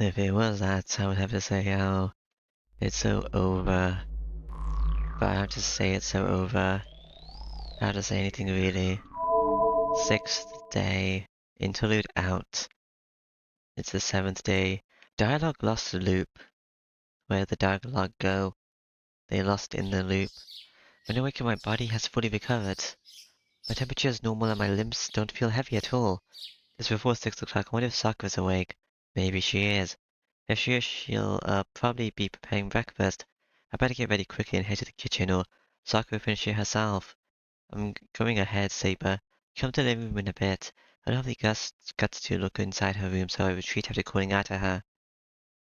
If it was that, I would have to say, oh, it's so over. But I have to say it's so over. I have to say anything really. Sixth day. Interlude out. It's the seventh day. Dialogue lost the loop. Where the dialogue go? They lost in the loop. When I wake up, my body has fully recovered. My temperature is normal and my limbs don't feel heavy at all. It's before 6 o'clock. I wonder if Sakura's awake. Maybe she is. If she is, she'll probably be preparing breakfast. I better get ready quickly and head to the kitchen, or Sakura will finish it herself. I'm going ahead, Saber. Come to the living room in a bit. I don't have the guts to look inside her room, so I retreat after calling out to her.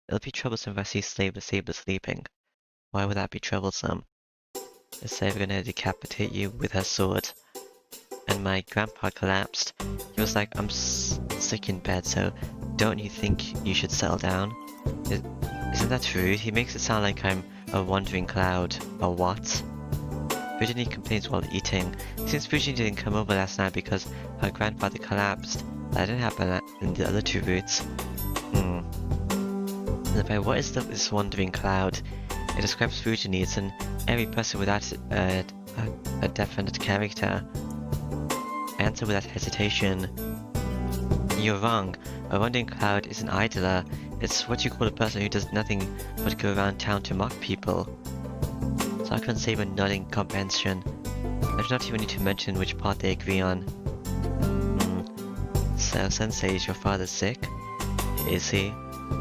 It'll be troublesome if I see Saber sleeping. Why would that be troublesome? Is Saber gonna decapitate you with her sword? And my grandpa collapsed. He was like, I'm sick in bed, so don't you think you should settle down? Isn't that rude? He makes it sound like I'm a wandering cloud. Or what? Virginie complains while eating. Since Virginie didn't come over last night because her grandfather collapsed, that didn't happen in the other two routes. What is this wandering cloud? It describes Virginie. It's an airy person without a definite character. Answer without hesitation. You're wrong. A wandering cloud is an idler. It's what you call a person who does nothing but go around town to mock people. Sakura and Saber nodding comprehension. I do not even need to mention which part they agree on. So, Sensei, is your father sick? Is he?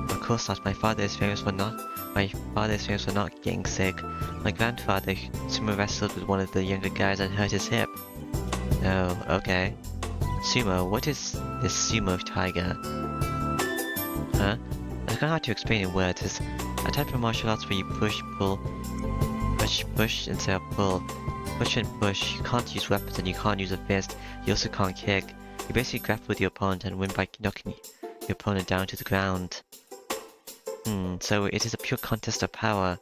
Of course not. My father is famous for not getting sick. My grandfather sumo wrestled with one of the younger guys and hurt his hip. Oh, okay. Sumo, what is this sumo tiger? Huh? It's kinda hard to explain in words. It's a type of martial arts where you push, pull, push instead of pull. Push and push. You can't use weapons and you can't use a fist. You also can't kick. You basically grapple with your opponent and win by knocking your opponent down to the ground. So it is a pure contest of power.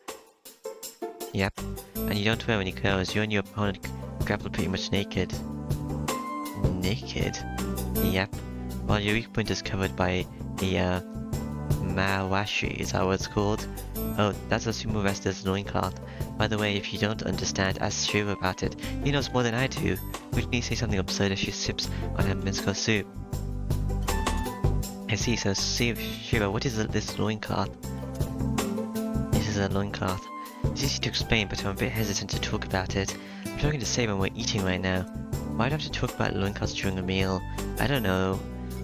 Yep. And you don't wear any clothes. You and your opponent grapple pretty much naked. Naked? Yep. While your weak point is covered by a mawashi, is that what it's called? Oh, that's a sumo wrestler's loincloth. By the way, if you don't understand, ask Shiro about it. He knows more than I do. Whitney say something absurd as she sips on her miso soup. I see, so Shiro, what is this loincloth? This is a loincloth. It's easy to explain, but I'm a bit hesitant to talk about it. I'm talking to Saber when we're eating right now. Why do I have to talk about loincloths during a meal? I don't know.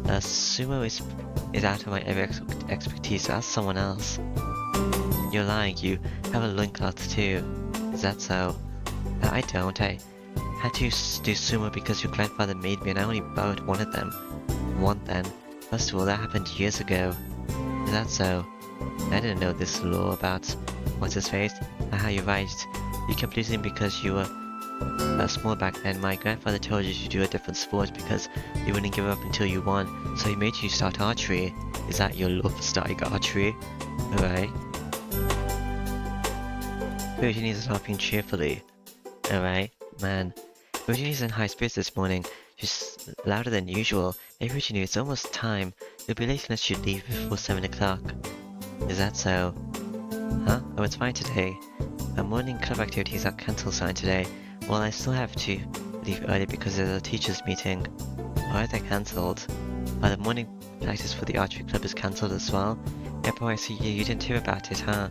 Sumo is out of my area expertise, so ask someone else. You're lying, you have a loincloth too. Is that so? I don't. I had to do sumo because your grandfather made me and I only borrowed one of them. One then. First of all, that happened years ago. Is that so? I didn't know this law about what's his face. Aha, you're right. You kept losing because you were small back then. My grandfather told you to do a different sport because you wouldn't give up until you won, so he made you start archery. Is that your love for starting archery? Alright. Virginie's laughing cheerfully. Alright, man. Virginie's in high spirits this morning. She's louder than usual. Hey Virginie, it's almost time. You'll be late unless you leave before 7 o'clock. Is that so? Huh? Oh, it's fine today. Our morning club activities are cancelled today. Well, I still have to leave early because there's a teachers' meeting. Why are they cancelled? The morning practice for the archery club is cancelled as well. Yeah, boy, I see you didn't hear about it, huh?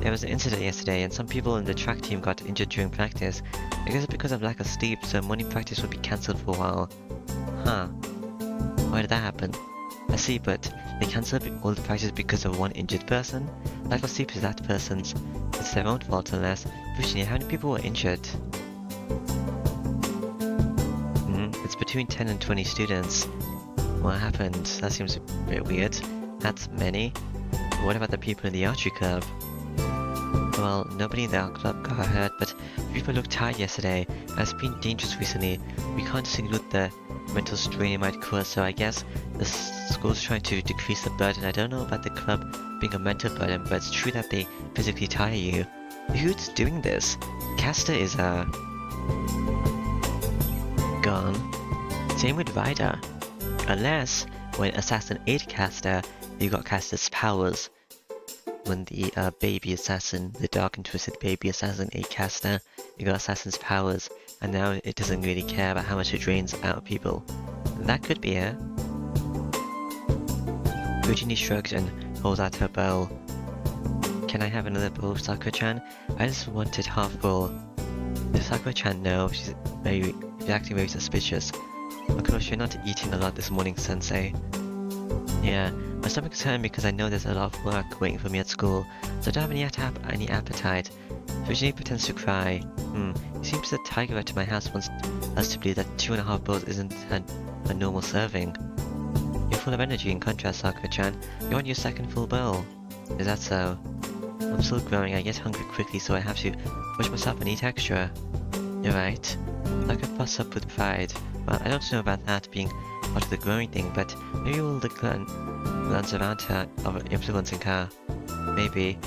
There was an incident yesterday and some people in the track team got injured during practice. I guess it's because of lack of sleep, so morning practice will be cancelled for a while. Huh. Why did that happen? I see, but they cancelled all the practice because of one injured person? Lack of sleep is that person's. It's their own fault unless... Virginia, how many people were injured? It's between 10 and 20 students. What happened? That seems a bit weird. That's many. What about the people in the archery club? Well, nobody in our club got hurt, but people looked tired yesterday. It's been dangerous recently. We can't single the mental strain it might cause, so I guess the school's trying to decrease the burden. I don't know about the club being a mental burden, but it's true that they physically tire you. Who's doing this? Caster is, gone. Same with Vida. Unless, when Assassin 8 Caster you got cast as powers when the baby assassin, the dark and twisted baby assassin ate Castor. You got assassin's powers, and now it doesn't really care about how much it drains out of people. That could be it. Fujini shrugged and holds out her bowl. Can I have another bowl, Sakura-chan? I just wanted half full. Does Sakura-chan know? She's acting very suspicious. Of course, you're not eating a lot this morning, Sensei. Yeah, my stomach's hurting because I know there's a lot of work waiting for me at school, so I don't have any appetite. Fujini pretends to cry. It seems the tiger at my house wants us to believe that 2.5 bowls isn't a normal serving. You're full of energy in contrast, Sakura-chan. You're on your second full bowl. Is that so? I'm still growing, I get hungry quickly, so I have to push myself and eat extra. You're right. Sakura puffs up with pride. Well, I don't know about that being part of the growing thing, but maybe all the glance around her of influencing her. Maybe.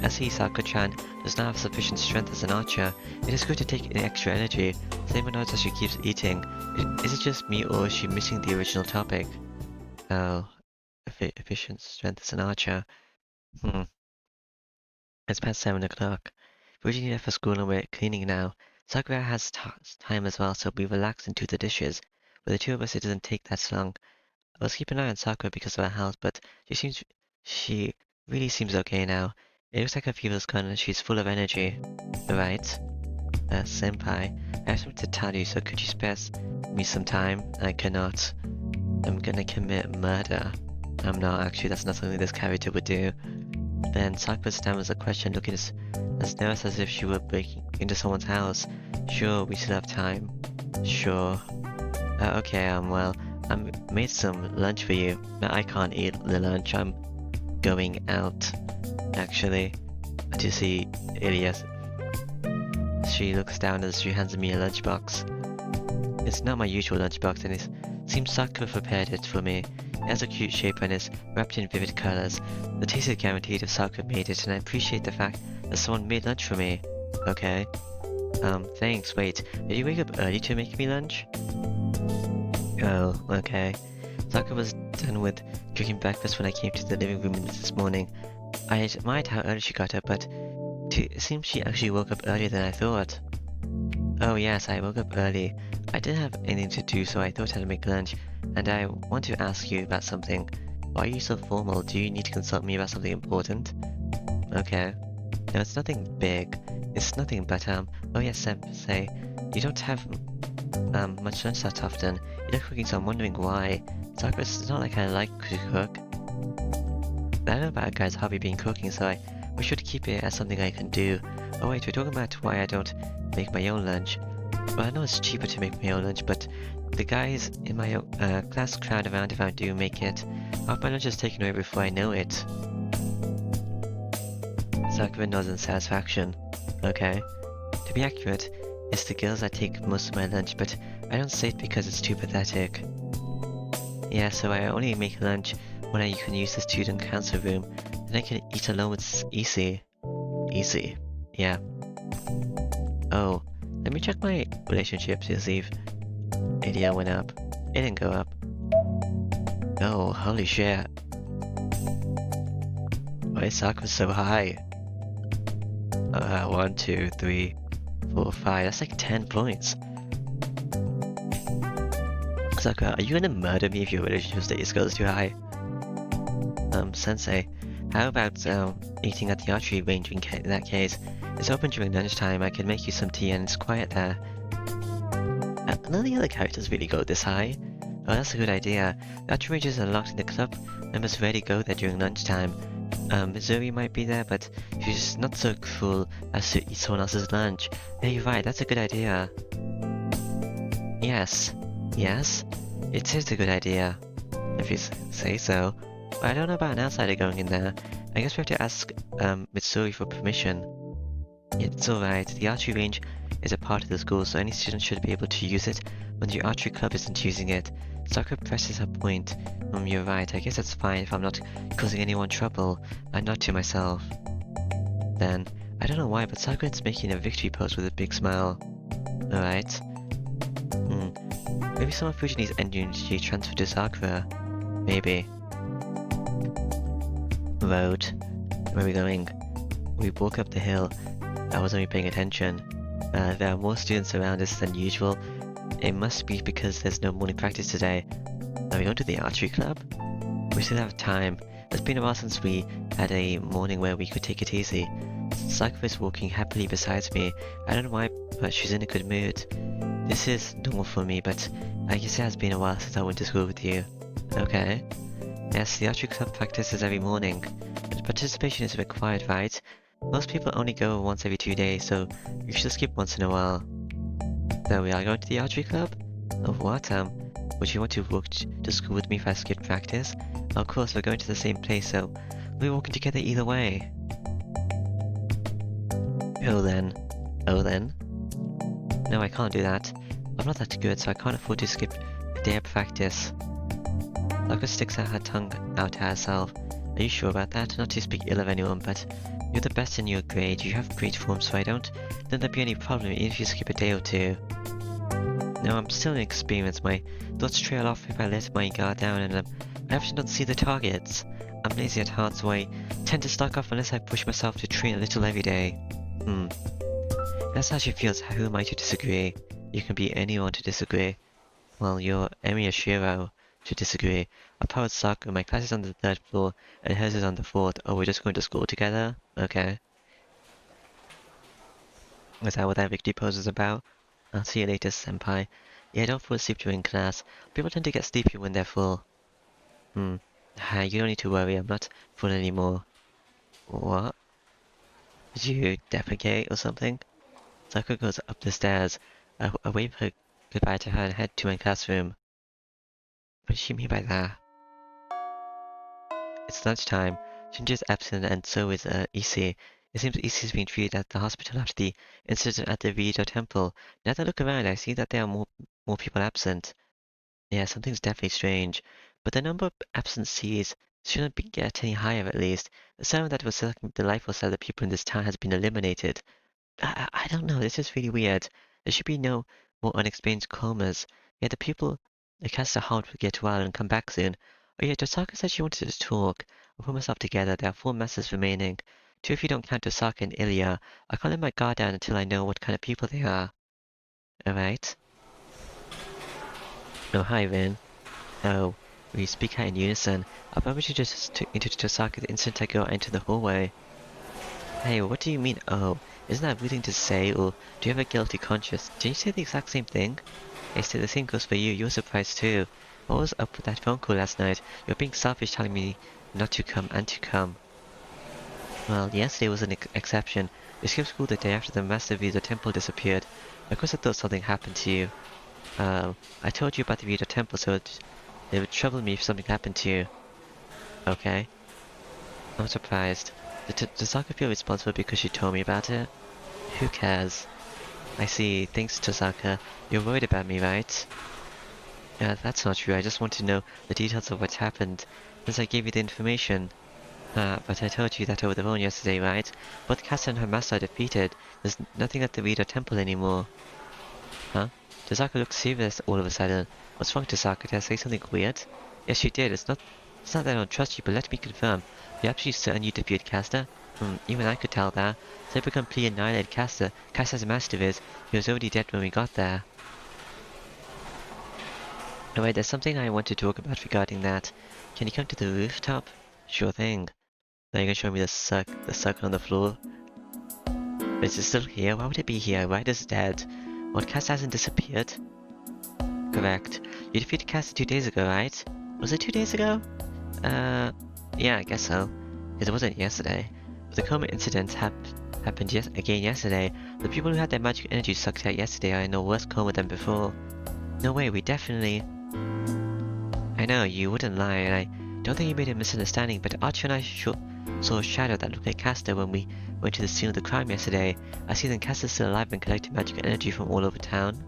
As he, Sakura-chan, does not have sufficient strength as an archer, it is good to take in extra energy. Same notes as she keeps eating. Is it just me, or is she missing the original topic? Oh, efficient strength as an archer. It's past 7 o'clock. Fujini left for school and we're cleaning now. Sakura has time as well, so we relax and do the dishes. With the two of us, it doesn't take that long. I was keeping an eye on Sakura because of her health, but she really seems okay now. It looks like her fever's gone and she's full of energy. Right. Senpai, I have something to tell you, so could you spare me some time? I cannot. I'm gonna commit murder. I'm not, actually, that's not something this character would do. Then Sakura stammers a question, looking as nervous as if she were breaking into someone's house. Sure, we still have time. Sure. Okay, well, I made some lunch for you. No, I can't eat the lunch, I'm going out, actually, to see Ilias. She looks down as she hands me a lunchbox. It's not my usual lunchbox, and it seems Sakura prepared it for me. It has a cute shape and is wrapped in vivid colors. The taste is guaranteed if Sakura made it, and I appreciate the fact that someone made lunch for me. Okay. Thanks. Wait, did you wake up early to make me lunch? Oh, okay. Sakura was done with cooking breakfast when I came to the living room this morning. I admired how early she got up, but it seems she actually woke up earlier than I thought. Oh yes, I woke up early. I didn't have anything to do, so I thought I'd make lunch. And I want to ask you about something. Why are you so formal? Do you need to consult me about something important? Okay. No, it's nothing big. It's nothing but, oh yes, Sensei, you don't have, much lunch that often. You're not cooking, so I'm wondering why. Sakura, it's not like I like to cook. I don't know about a guy's hobby being cooking, so I wish you'd keep it as something I can do. Oh wait, we're talking about why I don't make my own lunch. Well, I know it's cheaper to make my own lunch, but the guys in my class crowd around if I do make it. Half my lunch is taken away before I know it. Sakura nods in satisfaction. Okay. To be accurate, it's the girls that take most of my lunch, but I don't say it because it's too pathetic. Yeah, so I only make lunch when I can use the student council room, then I can eat alone with Easy. Easy. Yeah. Oh, let me check my relationship to see if Idia went up. It didn't go up. Oh, holy shit. Why is Sakura so high? 1, 2, 3, 4, 5. That's like 10 points. Sakura, are you gonna murder me if your relationship status goes too high? Sensei, how about eating at the archery range in that case? It's open during lunchtime. I can make you some tea and it's quiet there. None of the other characters really go this high. Oh, that's a good idea. The archery ranges are locked in the club. Members rarely go there during lunchtime. Mizuri might be there, but she's not so cruel as to eat someone else's lunch. Yeah, you're right, that's a good idea. Yes. Yes? It is a good idea. If you say so. But I don't know about an outsider going in there. I guess we have to ask Mitsuri for permission. It's alright, the archery range is a part of the school, so any student should be able to use it when the archery club isn't using it. Sakura presses her point. You're right, I guess that's fine if I'm not causing anyone trouble, and not to myself. Then, I don't know why, but Sakura's making a victory pose with a big smile. Alright. Maybe some of Fujini's energy transferred to Sakura. Maybe. road. Where are we going? We walk up the hill. I wasn't even paying attention. There are more students around us than usual. It must be because there's no morning practice today. Are we going to the archery club? We still have time. It's been a while since we had a morning where we could take it easy. Sakura is walking happily beside me. I don't know why, but she's in a good mood. This is normal for me, but I guess it has been a while since I went to school with you. Okay. Yes, the archery club practices every morning. But participation is required, right? Most people only go once every 2 days, so you should skip once in a while. So we are going to the archery club? Oh, what? Would you want to walk to school with me if I skip practice? Of course, we're going to the same place, so we're walking together either way. Oh then. No, I can't do that. I'm not that good, so I can't afford to skip a day of practice. Sakura sticks out her tongue out to herself. Are you sure about that? Not to speak ill of anyone, but you're the best in your grade. You have great form, so I don't think there'd be any problem even if you skip a day or two. No, I'm still inexperienced. My thoughts trail off if I let my guard down, and I often don't see the targets. I'm lazy at heart, so I tend to slack off unless I push myself to train a little every day. That's how she feels. Who am I to disagree? You can be anyone to disagree. Well, you're Emi Ashiro to disagree. Our powered Sakura, my class is on the 3rd floor, and hers is on the 4th. Oh, we're just going to school together? Okay. Is that what that victory pose is about? I'll see you later, senpai. Yeah, don't fall asleep during class. People tend to get sleepy when they're full. You don't need to worry, I'm not full anymore. What? Did you defecate or something? Sakura goes up the stairs. I wave her goodbye to her and head to my classroom. What does she mean by that? It's lunchtime. Shinji's absent and so is Issei. It seems Issei's been treated at the hospital after the incident at the Rito Temple. Now that I look around, I see that there are more people absent. Yeah, something's definitely strange. But the number of absentees shouldn't get any higher at least. The sermon that was the life of the people in this town has been eliminated. I don't know, this is really weird. There should be no more unexplained comas. Yet the people that cast the heart will get well and come back soon. Oh yeah, Tosaka said she wanted to talk. I'll put myself together. There are 4 masters remaining. 2 if you don't count Tosaka and Ilya. I can't let my guard down until I know what kind of people they are. Alright. Oh, hi, Rin. Oh, we speak out in unison. I'll probably just introduce Tosaka the instant I go into the hallway. Hey, what do you mean, oh? Isn't that a weird thing to say, or do you have a guilty conscience? Did you say the exact same thing? I said the same goes for you, you're surprised too. What was up with that phone call last night? You're being selfish telling me not to come and to come. Well, yesterday was an exception. We skipped school the day after the Master Rito Temple disappeared. Of course I thought something happened to you. I told you about the Rito Temple, so it would trouble me if something happened to you. Okay. I'm surprised. Does Sakura feel responsible because she told me about it? Who cares? I see. Thanks, Tosaka. You're worried about me, right? That's not true. I just want to know the details of what's happened, since I gave you the information. But I told you that over the phone yesterday, right? Both Kasa and her master are defeated. There's nothing at the Rito Temple anymore. Huh? Tosaka looked serious all of a sudden. What's wrong, Tosaka? Did I say something weird? Yes, you did. It's not that I don't trust you, but let me confirm. You're absolutely certain you defeated Kasta? Even I could tell that. Cyber completely annihilated Kasta. Kasta's master is. He was already dead when we got there. Alright, there's something I want to talk about regarding that. Can you come to the rooftop? Sure thing. Now you can show me the circle on the floor. Is it still here? Why would it be here? Ryder's dead. What, Kasta hasn't disappeared? Correct. You defeated Kasta 2 days ago, right? Was it 2 days ago? Yeah, I guess so. Because it wasn't yesterday. But the coma incident happened again yesterday. The people who had their magic energy sucked out yesterday are in a worse coma than before. No way, we definitely... I know, you wouldn't lie, and I don't think you made a misunderstanding, but Archie and I saw a shadow that looked like Kasta when we went to the scene of the crime yesterday. I see that Kasta's still alive and collecting magic energy from all over town.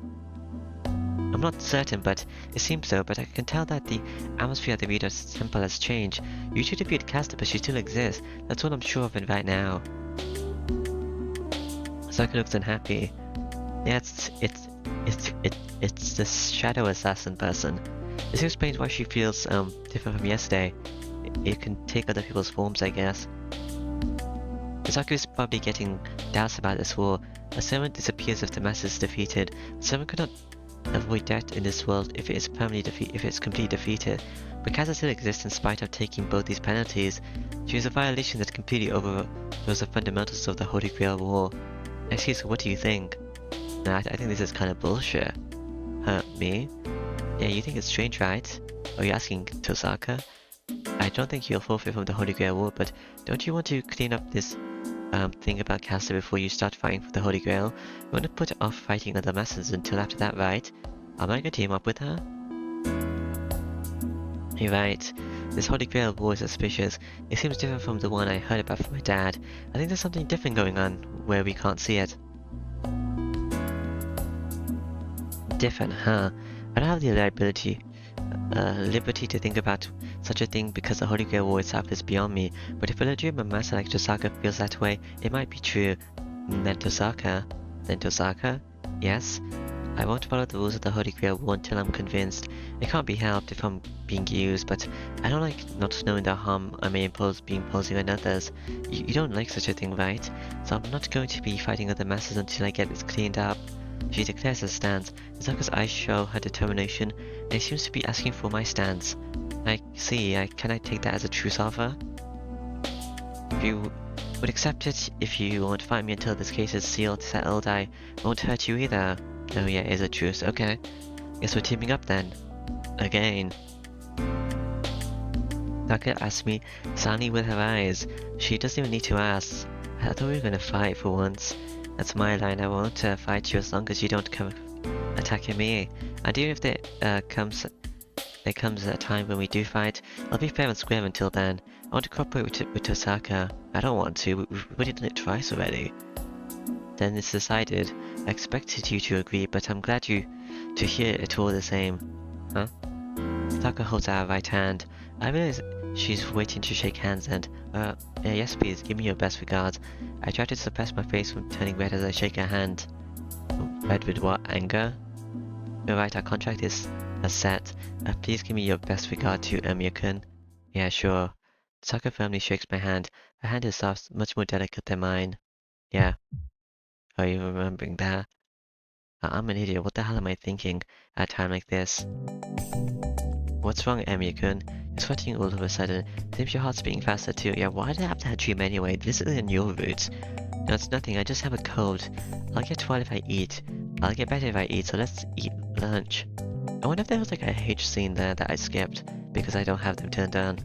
I'm not certain, but it seems so, but I can tell that the atmosphere at the Rito Temple has changed. You two defeated Kasta, but she still exists. That's all I'm sure of right now. Sakura looks unhappy. Yeah, it's this shadow assassin person. This explains why she feels different from yesterday. it can take other people's forms, I guess. Misaku is probably getting doubts about this war. A servant disappears if the master is defeated. A servant cannot avoid death in this world if it is completely defeated. But Kasa still exists in spite of taking both these penalties. She is a violation that completely overthrows the fundamentals of the Holy Grail War. Excuse me, what do you think? Nah, I think this is kind of bullshit. Huh, me? Yeah, you think it's strange, right? Are you asking Tosaka? I don't think you'll forfeit from the Holy Grail War, but don't you want to clean up this thing about Kasa before you start fighting for the Holy Grail? You want to put off fighting other masters until after that, right? Am I gonna team up with her? You're right. This Holy Grail War is suspicious. It seems different from the one I heard about from my dad. I think there's something different going on where we can't see it. Different, huh? I don't have the liberty to think about such a thing because the Holy Grail War itself is beyond me, but if a legitimate master like Tosaka feels that way, it might be true. Then Tosaka? Yes? I won't follow the rules of the Holy Grail War until I'm convinced. It can't be helped if I'm being used, but I don't like not knowing the harm I may be imposing on others. You don't like such a thing, right? So I'm not going to be fighting other masters until I get this cleaned up. She declares her stance. Misaka's eyes show her determination, and he seems to be asking for my stance. I see, can I take that as a truce offer? If you would accept it, if you won't fight me until this case is settled, I won't hurt you either. Oh yeah, it is a truce, okay. Guess we're teaming up then. Again. Taka asked me, silently with her eyes. She doesn't even need to ask. I thought we were gonna fight for once. That's my line, I won't fight you as long as you don't come attacking me. And even if there comes a time when we do fight, I'll be fair and square until then. I want to cooperate with Tosaka. I don't want to, we've already done it twice already. Then it's decided. I expected you to agree, but I'm glad to hear it all the same. Huh? Taka holds out her right hand. I realize she's waiting to shake hands and, yes please, give me your best regards. I try to suppress my face from turning red as I shake her hand. Red with what? Anger? You're right, our contract is set. Please give me your best regard to Emiya-kun. Yeah, sure. Taka firmly shakes my hand. Her hand is soft, much more delicate than mine. Yeah. Are you remembering that? I'm an idiot, what the hell am I thinking at a time like this? What's wrong, Emiya-kun? You're sweating all of a sudden. Seems your heart's beating faster too. Yeah, why did I have that dream anyway? This isn't your route. No, it's nothing, I just have a cold. I'll get well if I eat. I'll get better if I eat, so let's eat lunch. I wonder if there was like a H scene there that I skipped, because I don't have them turned on.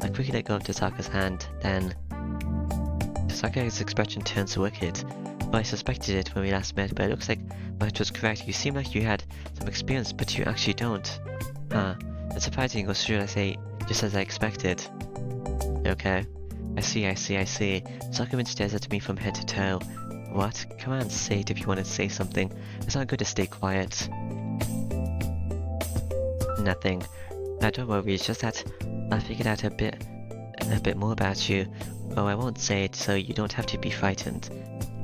I quickly let go of Tosaka's hand, then... Tosaka's expression turns wicked. Well, I suspected it when we last met, but it looks like March was correct. You seem like you had some experience, but you actually don't. Huh. That's surprising, or should I say, just as I expected. Okay. I see. Sakumin stares at me from head to toe. What? Come on, say it if you want to say something. It's not good to stay quiet. Nothing. Don't worry, it's just that I figured out a bit more about you. Oh, I won't say it, so you don't have to be frightened.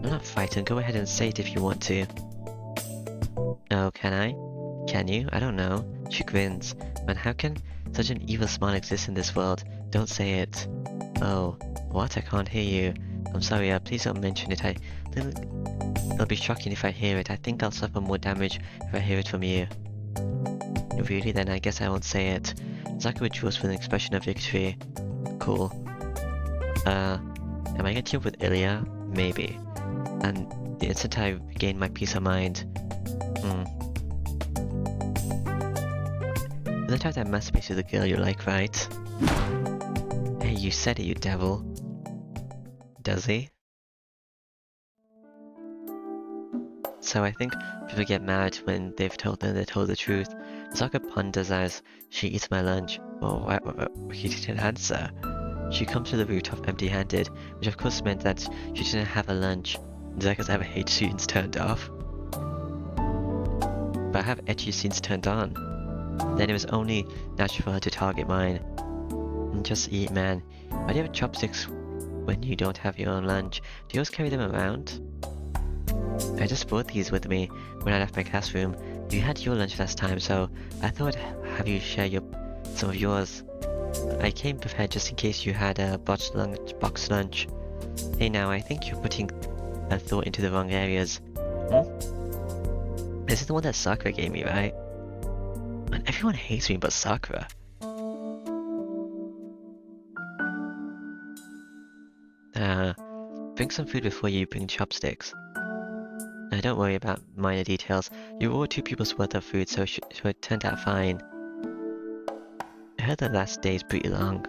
I'm not frightened, go ahead and say it if you want to. Oh, can I? Can you? I don't know. She grins. Man, how can such an evil smile exist in this world? Don't say it. Oh, what? I can't hear you. I'm sorry, please don't mention it. It'll be shocking if I hear it. I think I'll suffer more damage if I hear it from you. Really? Then I guess I won't say it. Zaka withdraws with an expression of victory. Cool. Am I gonna team up with Ilya? Maybe. And the instant I regain my peace of mind. The type that masturbates to the girl you like, right? Hey, you said it, you devil. Does he? So I think people get mad when they're told the truth. Zaka ponders as she eats my lunch. Oh, he didn't answer. She comes to the rooftop empty-handed, which of course meant that she didn't have a lunch. Zaka's ever hate scenes turned off. But I have ecchi scenes turned on. Then it was only natural for her to target mine. Just eat, man. Why do you have chopsticks when you don't have your own lunch? Do you always carry them around? I just brought these with me when I left my classroom. You had your lunch last time, so I thought I'd have you share some of yours. I came prepared just in case you had a box lunch. Hey now, I think you're putting a thought into the wrong areas. This is the one that Sakura gave me, right? And everyone hates me but Sakura. Bring some food before you bring chopsticks. Don't worry about minor details. You ordered 2 people's worth of food, so it turned out fine. I heard the last day is pretty long.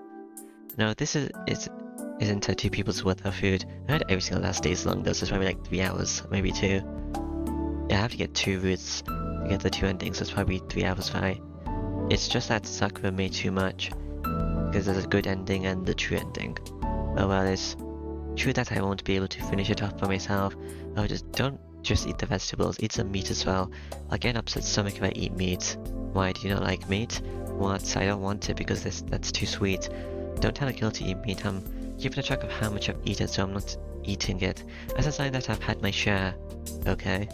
No, this isn't 2 people's worth of food. I heard every single last day is long though, so it's probably like 3 hours, maybe 2. Yeah, I have to get 2 routes to get the 2 endings, so it's probably 3 hours right? It's just that Sakura made too much. Because there's a good ending and the true ending. Oh well, it's true that I won't be able to finish it off by myself. Oh, don't just eat the vegetables, eat some meat as well. I'll get an upset stomach if I eat meat. Why, do you not like meat? What? I don't want it because that's too sweet. Don't tell a girl to eat meat. I'm keeping a track of how much I've eaten, so I'm not eating it. As a sign that I've had my share. Okay.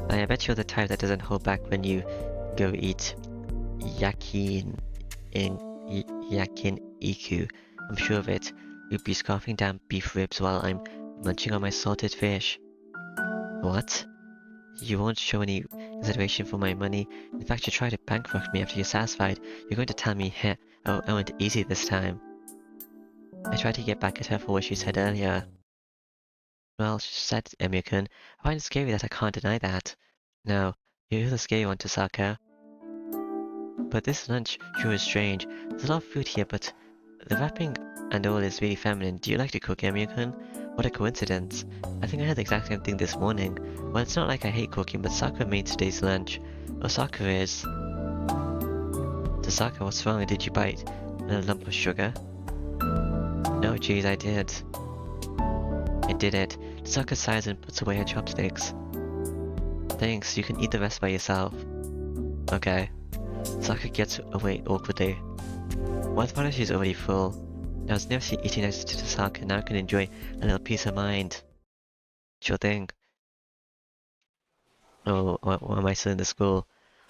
I bet you're the type that doesn't hold back when you go eat yakiniku. I'm sure of it. You'd be scarfing down beef ribs while I'm munching on my salted fish. What? You won't show any consideration for my money. In fact, you try to bankrupt me after you're satisfied. You're going to tell me, heh, oh, I went easy this time. I tried to get back at her for what she said earlier. Well, she said, Emyakun, I find it scary that I can't deny that. No, you're the scary one, Tosaka. But this lunch sure is strange. There's a lot of food here, but the wrapping and all is really feminine. Do you like to cook, Emyakun? What a coincidence. I think I had the exact same thing this morning. Well, it's not like I hate cooking, but Sakura made today's lunch. Oh, Sakura is... Tosaka, what's wrong? Did you bite a lump of sugar? No, geez, I did. I did it. Tosaka sighs and puts away her chopsticks. Thanks, you can eat the rest by yourself. Okay. Sakura gets away awkwardly. What about if she's already full? I was never seen eating next to Tosaka, now I can enjoy a little peace of mind. Sure thing. Oh, why am I still in the school?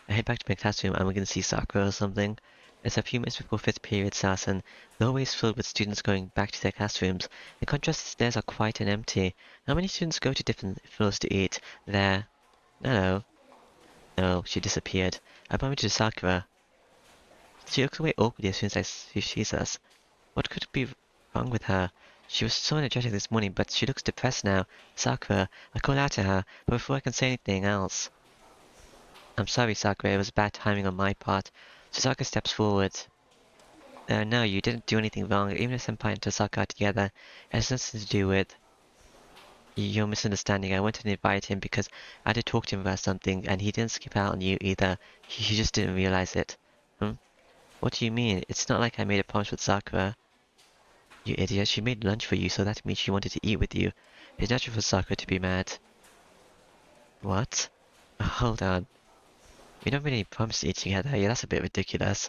I head back to my classroom and we're gonna see Sakura or something. It's a few minutes before 5th period starts and the hallway is filled with students going back to their classrooms. In contrast, the stairs are quiet and empty. How many students go to different floors to eat? There. Hello. No, she disappeared. I bumped into Sakura. She looks away awkwardly as soon as she sees us. What could be wrong with her? She was so energetic this morning, but she looks depressed now. Sakura, I call out to her, but before I can say anything else... I'm sorry, Sakura, it was bad timing on my part. Sakura steps forward. No, you didn't do anything wrong. Even if Senpai and Tosaka are together, it has nothing to do with... You're misunderstanding. I went and invited him because I had to talk to him about something, and he didn't skip out on you either. He just didn't realize it. What do you mean? It's not like I made a promise with Sakura. You idiot, she made lunch for you, so that means she wanted to eat with you. It's natural for Sakura to be mad. What? Oh, hold on. We don't really promise to eat together. Yeah, that's a bit ridiculous.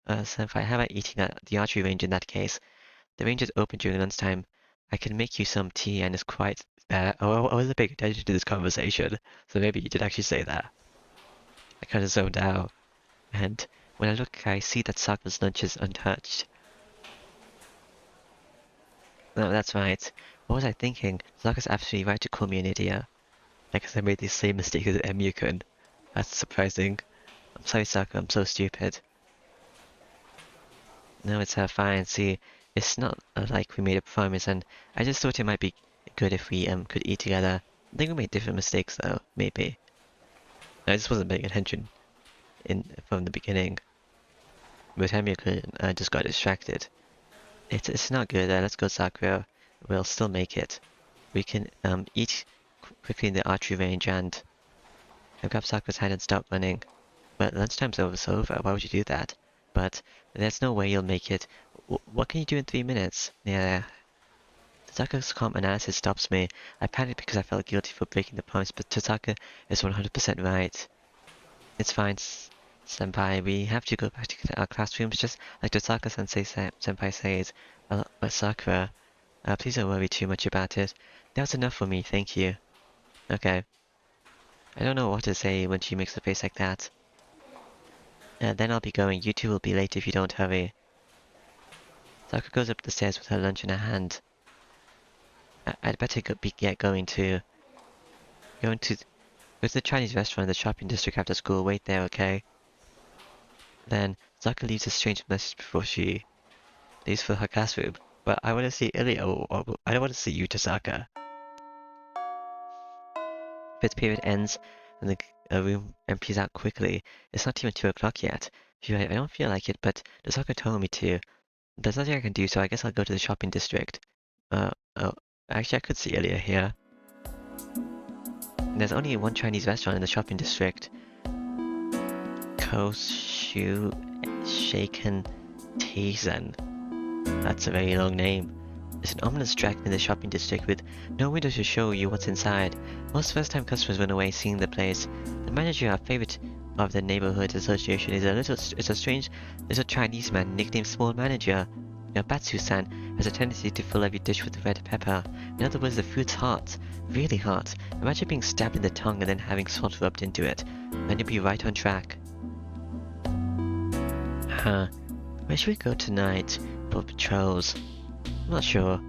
Senpai, how about eating at the archery range in that case? The range is open during lunchtime. I can make you some tea and it's quite... I wasn't paying attention to this conversation, so maybe you did actually say that. I kind of zoned out. And when I look, I see that Sakura's lunch is untouched. No, that's right. What was I thinking? Sakura's absolutely right to call me an idiot. I guess I made the same mistake as Emyakun. That's surprising. I'm sorry, Sakura, I'm so stupid. No, it's fine. See, it's not like we made a promise, and I just thought it might be good if we could eat together. I think we made different mistakes though, maybe. I just wasn't paying attention from the beginning. But Emyakun just got distracted. It's not good. Let's go, Sakura. We'll still make it. We can eat quickly in the archery range and grab Sakura's hand and start running. But lunchtime's over. Why would you do that? But there's no way you'll make it. What can you do in 3 minutes? Yeah. Tosaka's calm analysis stops me. I panicked because I felt guilty for breaking the promise, but Tosaka is 100% right. It's fine, Senpai. We have to go back to our classrooms just like Tosaka Senpai says. But Sakura, please don't worry too much about it. That was enough for me, thank you. Okay. I don't know what to say when she makes a face like that. Then I'll be going. You two will be late if you don't hurry. Saka goes up the stairs with her lunch in her hand. I'd better get going too. Going to the Chinese restaurant in the shopping district after school. Wait there, okay? Then Saka leaves a strange message before she leaves for her classroom. But I want to see Ilya. I don't want to see you, Saka. Fifth period ends and the room empties out quickly. It's not even 2 o'clock yet. I don't feel like it, but the soccer told me to. There's nothing I can do, so I guess I'll go to the shopping district. Oh, actually I could see Ilya here. There's only one Chinese restaurant in the shopping district. Koshu Shaken Taizen. That's a very long name. It's an ominous dragon in the shopping district with no windows to show you what's inside. Most first-time customers run away seeing the place. The manager, a favorite of the neighborhood association, is a strange little Chinese man nicknamed Small Manager. Batsu-san has a tendency to fill every dish with red pepper. In other words, the food's hot. Really hot. Imagine being stabbed in the tongue and then having salt rubbed into it. Then you'll be right on track. Where should we go tonight for patrols? I'm not sure.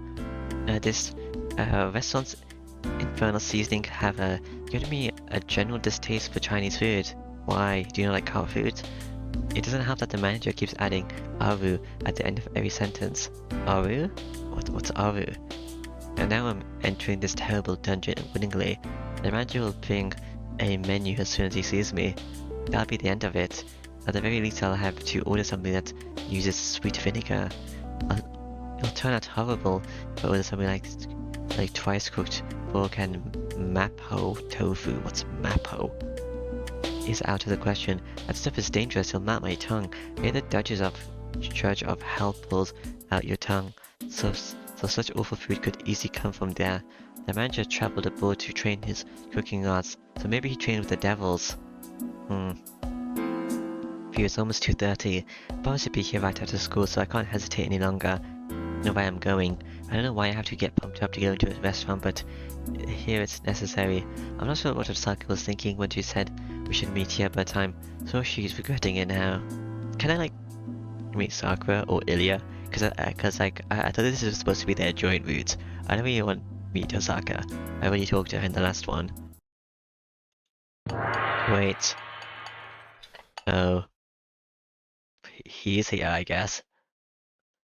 This restaurant's infernal seasoning have given me a general distaste for Chinese food. Why? Do you not like cow food? It doesn't help that the manager keeps adding aru at the end of every sentence. Aru? What's aru? And now I'm entering this terrible dungeon willingly. The manager will bring a menu as soon as he sees me. That'll be the end of it. At the very least, I'll have to order something that uses sweet vinegar. It'll turn out horrible if I order something like twice cooked pork and mapo tofu. What's mapo? Is out of the question. That stuff is dangerous. It'll melt my tongue. Maybe the Church of Hell pulls out your tongue. So such awful food could easily come from there. The manager traveled abroad to train his cooking arts, so maybe he trained with the devils. It's almost 2:30. But I should be here right after school, so I can't hesitate any longer. I know where I'm going. I don't know why I have to get pumped up to go into a restaurant, but here it's necessary. I'm not sure what Saka was thinking when she said we should meet here, but I'm sure she's regretting it now. Can I meet Sakura or Ilya? Cause I thought this was supposed to be their joint route. I don't really want to meet Osaka. I already talked to her in the last one. Wait. Oh. He is here, I guess.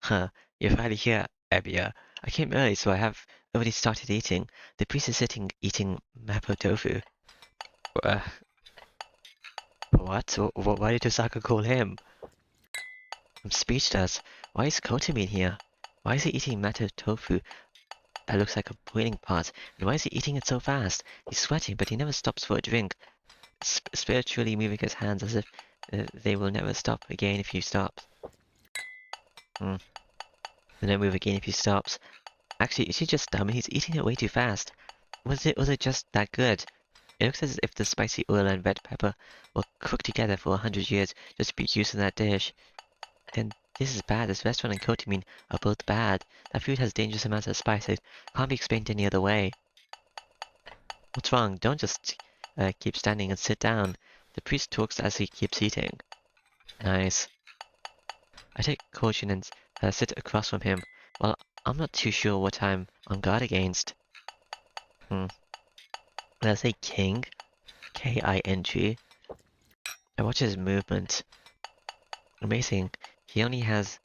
Huh. You're finally here, Abia. I came early, so I have already started eating. The priest is eating mapo tofu. What? Why did Osaka call him? I'm speechless. Why is Kotomin here? Why is he eating mapo tofu that looks like a boiling pot? And why is he eating it so fast? He's sweating, but he never stops for a drink. Spiritually moving his hands as if they will never stop again if he stops. They don't move again if he stops. Actually, is he just dumb? He's eating it way too fast. Was it just that good? It looks as if the spicy oil and red pepper were cooked together for 100 years just to be used in that dish. Then this is bad. This restaurant and Kotomin are both bad. That food has dangerous amounts of spice. It can't be explained any other way. What's wrong? Don't just keep standing and sit down. The priest talks as he keeps eating. Nice. I take caution and sit across from him. Well, I'm not too sure what I'm on guard against. Did I say king? K-I-N-G. I watch his movement. Amazing. He only has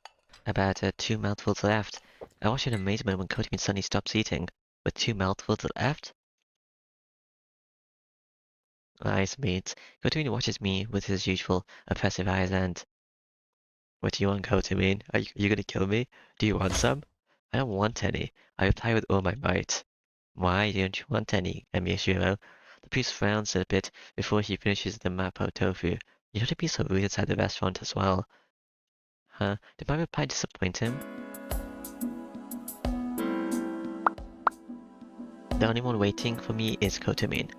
about 2 mouthfuls left. I watch in amazement when Kotomin suddenly stops eating. With 2 mouthfuls left? Eyes meet. Kotomin watches me with his usual oppressive eyes and... What do you want, Kotomin? Are you gonna kill me? Do you want some? I don't want any. I reply with all my might. Why don't you want any, Miyashiro? The priest frowns a bit before he finishes the mapo tofu. You have to be so rude inside the restaurant as well. Huh? Did my reply disappoint him? The only one waiting for me is Kotomin.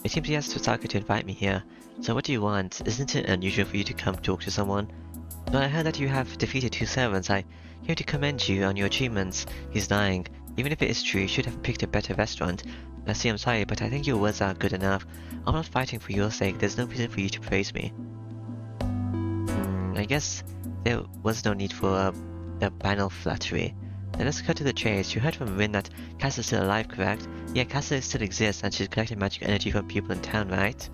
It seems he asked Saka to invite me here. So what do you want? Isn't it unusual for you to come talk to someone? But I heard that you have defeated 2 servants. I here to commend you on your achievements. He's lying. Even if it is true, you should have picked a better restaurant. I see, I'm sorry, but I think your words are good enough. I'm not fighting for your sake. There's no reason for you to praise me. I guess there was no need for the banal flattery. Then let's cut to the chase. You heard from Rin that Cass is still alive, correct? Yeah, Cass still exists and she's collecting magic energy from people in town, right?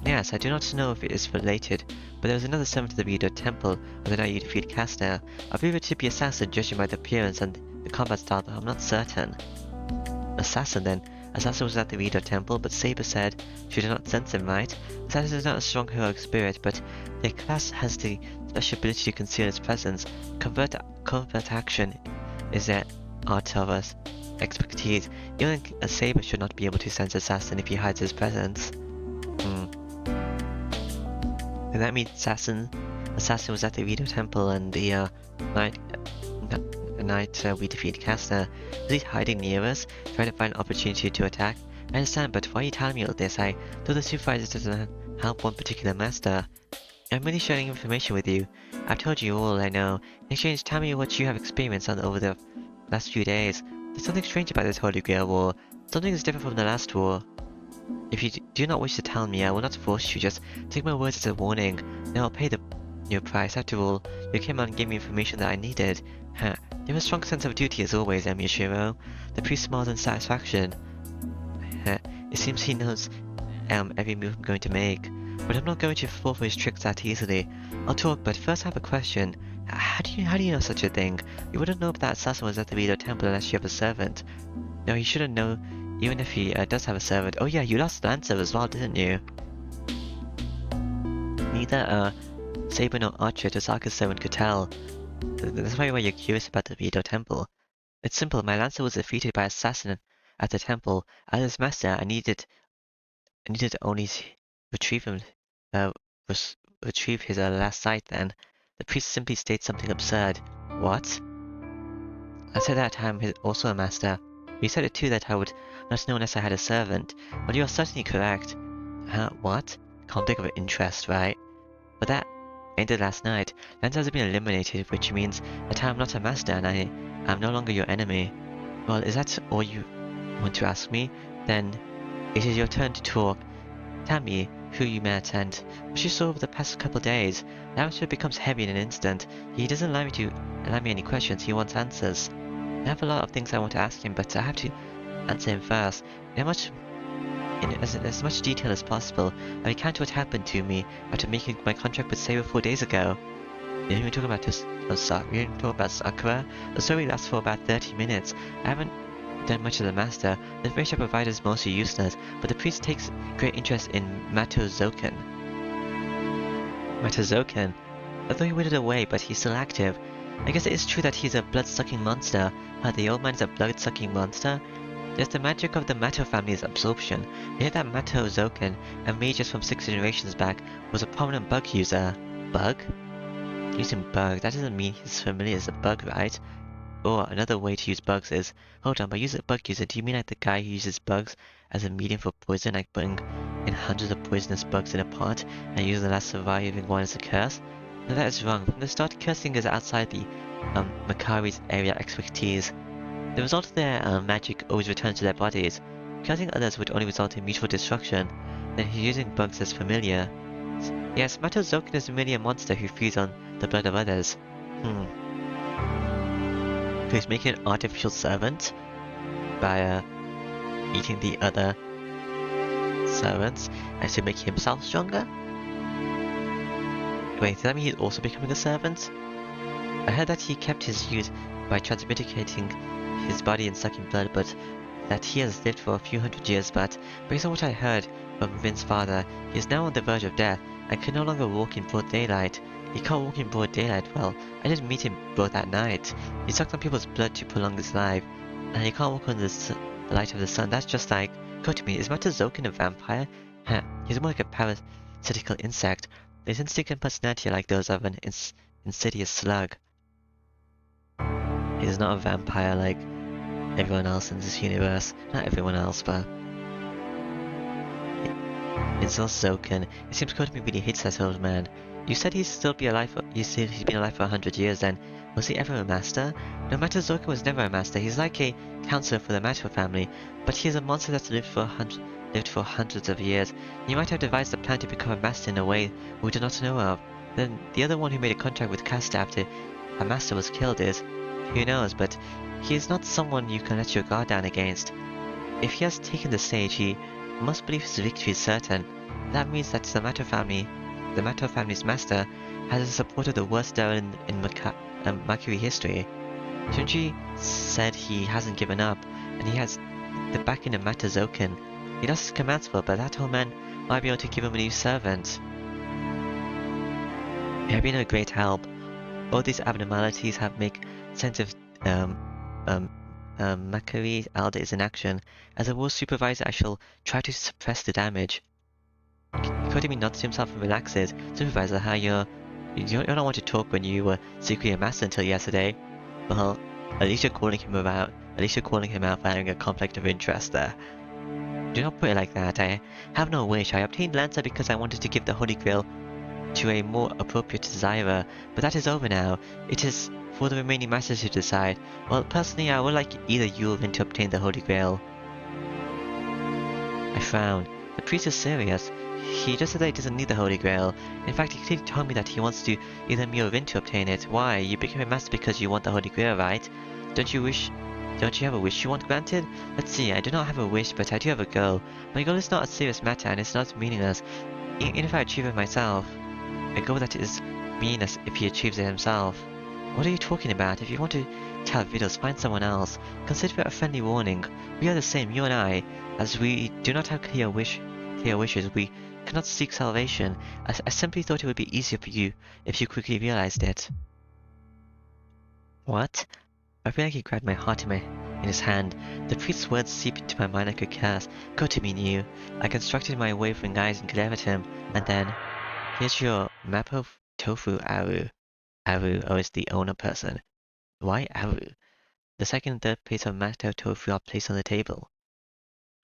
Yes, I do not know if it is related, but there was another summon to the Vido Temple on the night you defeated Castor. I believe it to be assassin judging by the appearance and the combat style, though I'm not certain. Assassin then. Assassin was at the Vido Temple, but Saber said she did not sense him, right? Assassin is not a strong heroic spirit, but their class has the special ability to conceal its presence. Covert action is their art of us expertise. Even a Saber should not be able to sense Assassin if he hides his presence. And that means Assassin was at the Vido Temple and the night we defeated Castor. Was he hiding near us, trying to find an opportunity to attack? I understand, but why are you telling me all this? I thought the supervisor doesn't help one particular master. I'm really sharing information with you. I've told you all I know. In exchange, tell me what you have experienced over the last few days. There's something strange about this Holy Grail War. Something is different from the last war. If you do not wish to tell me, I will not force you. Just take my words as a warning. Then I'll pay your price. After all, you came out and gave me information that I needed. Huh. You have a strong sense of duty as always, Yashiro. The priest smiled in satisfaction. It seems he knows every move I'm going to make. But I'm not going to fall for his tricks that easily. I'll talk, but first I have a question. How do you know such a thing? You wouldn't know if that assassin was at the Vido Temple unless you have a servant. No, he shouldn't know, even if he does have a servant. Oh yeah, you lost Lancer as well, didn't you? Neither Saber nor Archer, Tosaka's servant, could tell. That's why you're curious about the Vido Temple. It's simple, my Lancer was defeated by an assassin at the temple. As his master, I needed only to retrieve him, retrieve his last sight then. The priest simply states something absurd. What? I said that I am also a master. You said it too that I would not know unless I had a servant. Well, you are certainly correct. What? Conflict of interest, right? But that ended last night. Lancer has been eliminated, which means that I am not a master and I am no longer your enemy. Well, is that all you want to ask me? Then it is your turn to talk. Tell me who you met and what you saw over the past couple of days. The atmosphere becomes heavy in an instant. He doesn't allow me any questions, he wants answers. I have a lot of things I want to ask him, but I have to answer him first. In as much detail as possible. I recount what happened to me after making my contract with Saber 4 days ago. You didn't even talk about Sakura. The story lasts for about 30 minutes. I haven't done much of the master. The information I provide is mostly useless, but the priest takes great interest in Matozoken. Matozoken? I thought he went away, but he's still active. I guess it is true that he's a blood-sucking monster. The old man is a blood-sucking monster? There's the magic of the Mato family's absorption. You hear that Matozoken, a magus from 6 generations back, was a prominent bug user. Bug? Using bug, that doesn't mean he's familiar as a bug, right? Or another way to use bugs is, hold on, by using a bug user, do you mean like the guy who uses bugs as a medium for poison, like putting in hundreds of poisonous bugs in a pot and using the last surviving one as a curse? No, that is wrong. From the start, cursing is outside the Makari's area expertise. The result of their magic always returns to their bodies. Cursing others would only result in mutual destruction. Then he's using bugs as familiar. Yes, Matozoken is merely a monster who feeds on the blood of others. So he's making an artificial servant by eating the other servants and to make himself stronger? Wait, does that mean he's also becoming a servant? I heard that he kept his youth by transmutating his body and sucking blood, but that he has lived for a few hundred years, but based on what I heard from Vin's father, he is now on the verge of death and can no longer walk in broad daylight. He can't walk in broad daylight. Well, I didn't meet him broad that night. He sucked on people's blood to prolong his life, and he can't walk on the light of the sun. That's just like, go to me, is Matozoken a vampire? He's more like a parasitical insect. His instinct and personality are like those of an insidious slug. He's not a vampire like everyone else in this universe. Not everyone else, but it's also Zoken. It seems Kotomi really hates that old man. You said he's been alive for 100 years then. Was he ever a master? No, Matozoken was never a master. He's like a counselor for the Mato family, but he is a monster that's lived for hundreds of years. He might have devised a plan to become a master in a way we do not know of. Then the other one who made a contract with Casta after her master was killed is, who knows, but he is not someone you can let your guard down against. If he has taken the stage, he must believe his victory is certain. That means that the Mato family's master, has supported the worst devil in Mercury history. Shunji said he hasn't given up, and he has the backing of Mato Zoken. He lost his commands for, but that old man might be able to give him a new servant. You have been a great help. All these abnormalities have make sense of Makari Alda is in action. As a war supervisor, I shall try to suppress the damage. Kodimi nods to himself and relaxes. Supervisor, you don't want to talk when you were secretly a master until yesterday. Well, at least you're calling him out for having a conflict of interest there. Do not put it like that. I have no wish. I obtained Lancer because I wanted to give the Holy Grail to a more appropriate desirer, but that is over now. It is for the remaining masters to decide. Well, personally, I would like either you or Vin to obtain the Holy Grail. I frowned. The priest is serious. He just said that he doesn't need the Holy Grail. In fact, he clearly told me that he wants to either me or Vin to obtain it. Why? You became a master because you want the Holy Grail, right? Don't you have a wish you want granted? Let's see, I do not have a wish, but I do have a goal. My goal is not a serious matter, and it's not meaningless, even if I achieve it myself. A goal that is meaningless if he achieves it himself. What are you talking about? If you want to tell riddles, find someone else. Consider it a friendly warning. We are the same, you and I. As we do not have clear wishes, we cannot seek salvation. I simply thought it would be easier for you if you quickly realized it. What? I feel like he grabbed my heart in his hand. The priest's words seeped into my mind like a curse. Go to me, new. I constructed my wavering eyes and glared at him, and then, here's your Mapo Tofu Aru. Aru, is the owner person. Why Aru? The second and third plates of Mapo Tofu are placed on the table.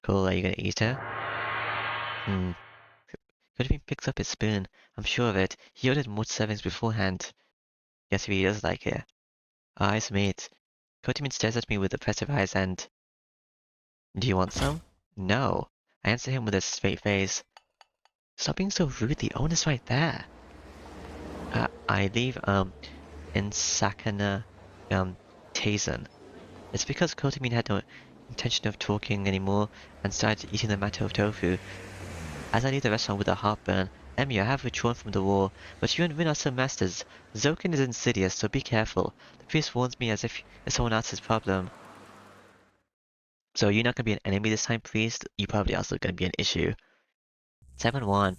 Cool, are you gonna eat her? Kodimi picks up his spoon. I'm sure of it. He ordered more servings beforehand. Guess he does like it. Eyes meet. Kodimi stares at me with oppressive eyes and... Do you want some? No. I answer him with a straight face. Stop being so rude, the owner's right there. I leave, in Sakana, Tazen. It's because Kotamin had no intention of talking anymore and started eating the matter of tofu. As I leave the restaurant with a heartburn, Emi, I have withdrawn from the war, but you and Vin are still masters. Zoken is insidious, so be careful. The priest warns me as if it's someone else's problem. So you're not gonna be an enemy this time, priest? You're probably also gonna be an issue. 7-1.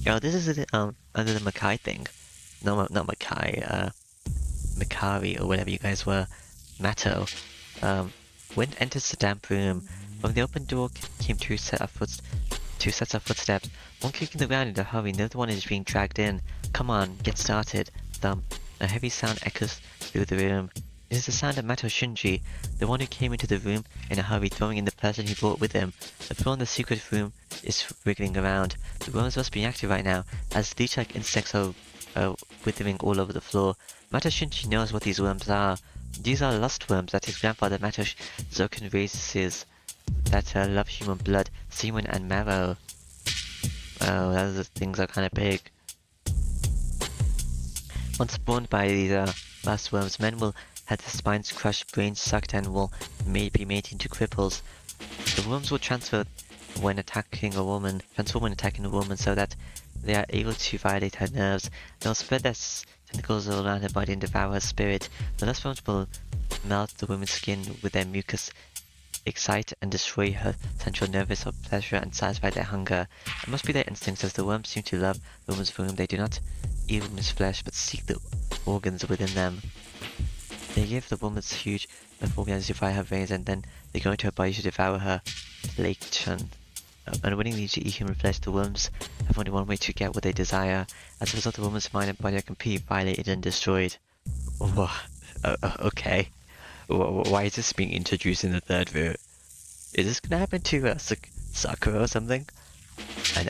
Oh, this is under the Makai thing. No, not Makai, Makari, or whatever you guys were. Mato. Wind enters the damp room. From the open door came two sets of footsteps. One kicking the ground in a hurry, the other one is being dragged in. Come on, get started. Thump. A heavy sound echoes through the room. It is the sound of Mato Shunji, the one who came into the room in a hurry, throwing in the person he brought with him. The floor in the secret room is wriggling around. The worms must be active right now, as leech-like insects are withering all over the floor. Mato Shunji knows what these worms are. These are lust worms that his grandfather Mato Zoken raises, that love human blood, semen, and marrow. Oh, those things are kind of big. Once spawned by these lust worms, men will have their spines crushed, brains sucked, and will be made into cripples. The worms will transform when attacking a woman, so that they are able to violate her nerves. They'll spread their tentacles all around her body and devour her spirit. The lust worms will melt the woman's skin with their mucus, excite and destroy her central nervous of pleasure, and satisfy their hunger. It must be their instincts, as the worms seem to love the woman's womb. They do not eat woman's flesh, but seek the organs within them. They give the woman's huge organs to fire her veins, and then they go into her body to devour her lation. Unwittingly to eat human flesh, the worms have only one way to get what they desire. As a result, the woman's mind and body are completely violated and destroyed. Okay. Why is this being introduced in the third video? Is this gonna happen to Sakura or something?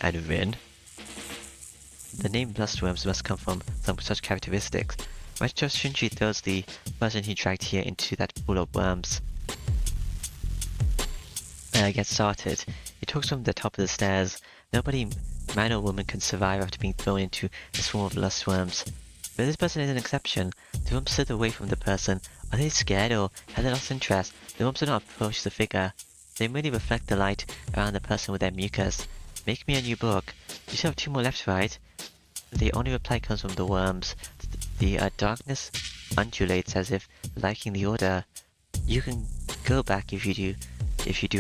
And Rin? The name Lustworms must come from some such characteristics. Master Shunji throws the person he dragged here into that pool of worms. Get started. He talks from the top of the stairs. Nobody man or woman can survive after being thrown into a swarm of lust worms. But this person is an exception. The worms slither away from the person. Are they scared or have they lost interest? The worms do not approach the figure. They merely reflect the light around the person with their mucus. Make me a new book. You still have 2 more left, right? The only reply comes from the worms. The darkness undulates as if liking the order. You can go back if you do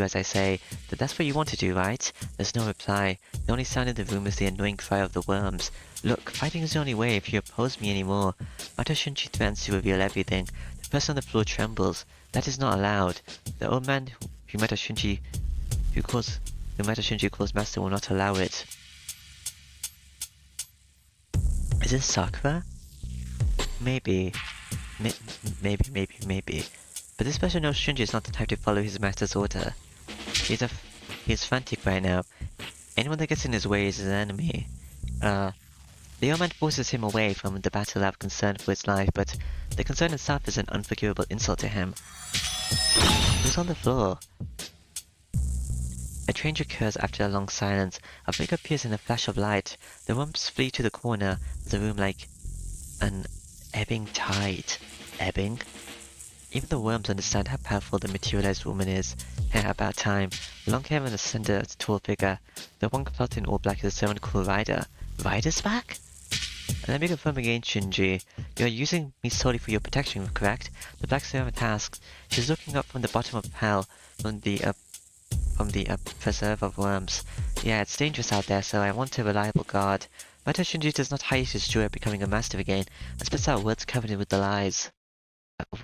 as I say, but that's what you want to do, right? There's no reply. The only sound in the room is the annoying cry of the worms. Look, fighting is the only way if you oppose me anymore. Mato Shunji threatens to reveal everything. The person on the floor trembles. That is not allowed. The old man who Mato Shunji calls master will not allow it. Is this Sakura? Maybe. Maybe. But this person knows Shunji is not the type to follow his master's order. He's frantic right now. Anyone that gets in his way is his enemy. The old man forces him away from the battle out of concern for his life, but the concern itself is an unforgivable insult to him. Who's on the floor? A change occurs after a long silence. A figure appears in a flash of light. The worms flee to the corner of the room like an ebbing tide. Ebbing? Even the worms understand how powerful the materialized woman is. About time. Long hair and a slender, tall figure. The one clothed in all black is a servant called Ryder. Ryder's back? Let me confirm again, Shinji. You're using me solely for your protection, correct? The black servant asks. She's looking up from the bottom of hell, from the preserve of worms. Yeah, it's dangerous out there, so I want a reliable guard. Mato Shinji does not hide his joy at becoming a master again, and spits out words covered with the lies.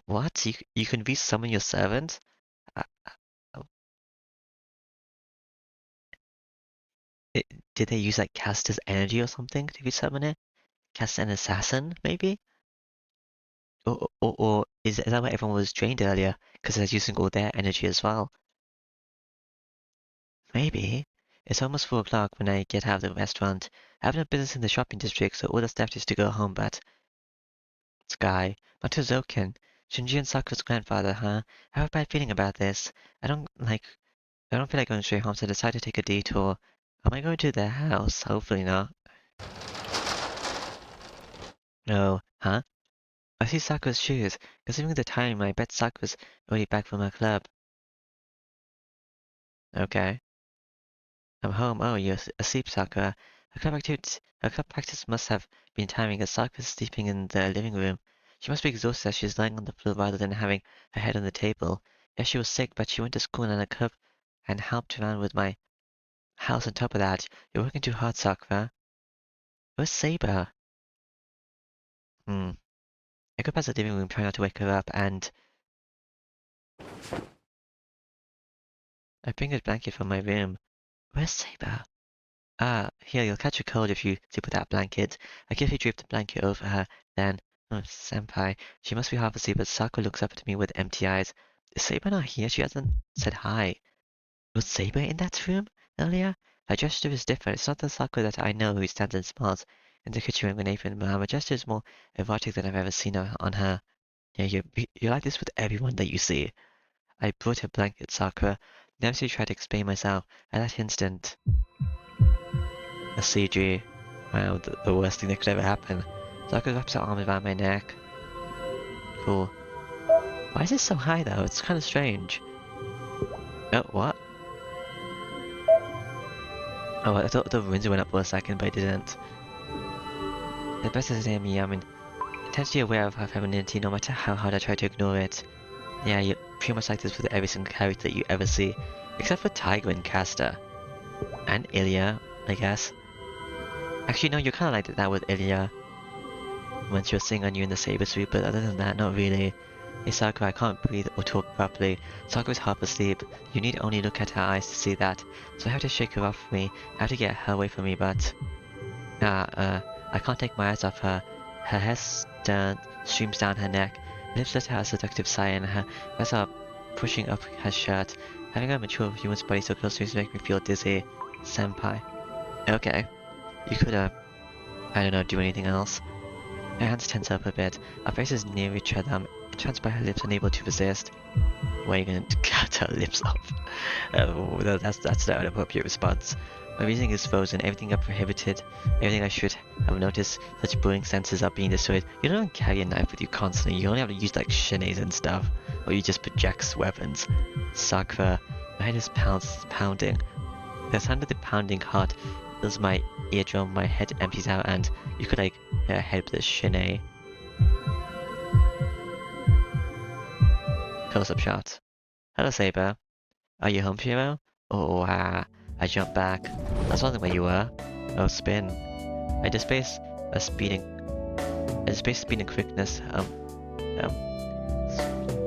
What? You can re-summon your servant? Did they use like Caster's energy or something to re-summon it? Cast an assassin, maybe? Or is that why everyone was drained earlier? Because they're using all their energy as well? Maybe. It's almost 4 o'clock when I get out of the restaurant. I have no business in the shopping district, so all that's left is to go home, but... Sky. Mato Zoken. Shinji and Sakura's grandfather, huh? I have a bad feeling about this. I don't feel like going straight home, so I decide to take a detour. Am I going to their house? Hopefully not. No. Huh? I see Sakura's shoes. Considering the time, I bet Sakura's already back from her club. Okay. I'm home. Oh, you're asleep, Sakura. Her club practice must have been tiring as Sakura's sleeping in the living room. She must be exhausted as she's lying on the floor rather than having her head on the table. Yes, she was sick, but she went to school and a club and helped around with my house on top of that. You're working too hard, Sakura. Where's Saber? I go past the living room, trying not to wake her up, and I bring a blanket from my room. Where's Saber? Here, you'll catch a cold if you sleep with that blanket. I carefully drape the blanket over her, then... Oh, senpai. She must be half asleep, but Sakura looks up at me with empty eyes. Is Saber not here? She hasn't said hi. Was Saber in that room earlier? Her gesture is different. It's not the Sakura that I know who stands and smiles in the kitchen wearing an apron, but her gesture is more erotic than I've ever seen on her. Yeah, you're like this with everyone that you see. I brought her blanket, Sakura. Nervously tried to explain myself. At that instant... A CG. Wow, the worst thing that could ever happen. Sakura wraps her arm around my neck. Cool. Why is it so high though? It's kind of strange. Oh, what? Oh, I thought the window went up for a second, but it didn't. The best is near me, I'm intensely aware of her femininity no matter how hard I try to ignore it. Yeah, you're pretty much like this with every single character that you ever see. Except for Tiger and Caster. And Ilya, I guess. Actually, no, you're kind of like that with Ilya. When she was sitting on you in the saber suit, but other than that, not really. Hey Sakura, I can't breathe or talk properly. Sakura's half asleep. You need only look at her eyes to see that. So I have to shake her off me. I have to get her away from me, but... I can't take my eyes off her. Her hair streams down her neck. Lips let out a seductive sigh and her breasts are pushing up her shirt. Having a mature human's body so close to me makes me feel dizzy. Senpai. Okay. You could, I don't know, do anything else. Her hands tense up a bit. Our faces near each other. I'm tranced by her lips, unable to resist. Why are you gonna cut her lips off? That's the inappropriate response. My reasoning is frozen, everything I prohibited, everything I should have noticed, such brewing senses are being destroyed. You don't carry a knife with you constantly, you only have to use like shinays and stuff, or you just project weapons. Sakura, my head is pounding. The sound of the pounding heart fills my eardrum, my head empties out, and you could like hit a head with a shinai. Close-up shot. Hello, Saber. Are you home, Shiro? Oh, I jumped back. I was wondering where you were. Oh, spin. I displace a speed and quickness,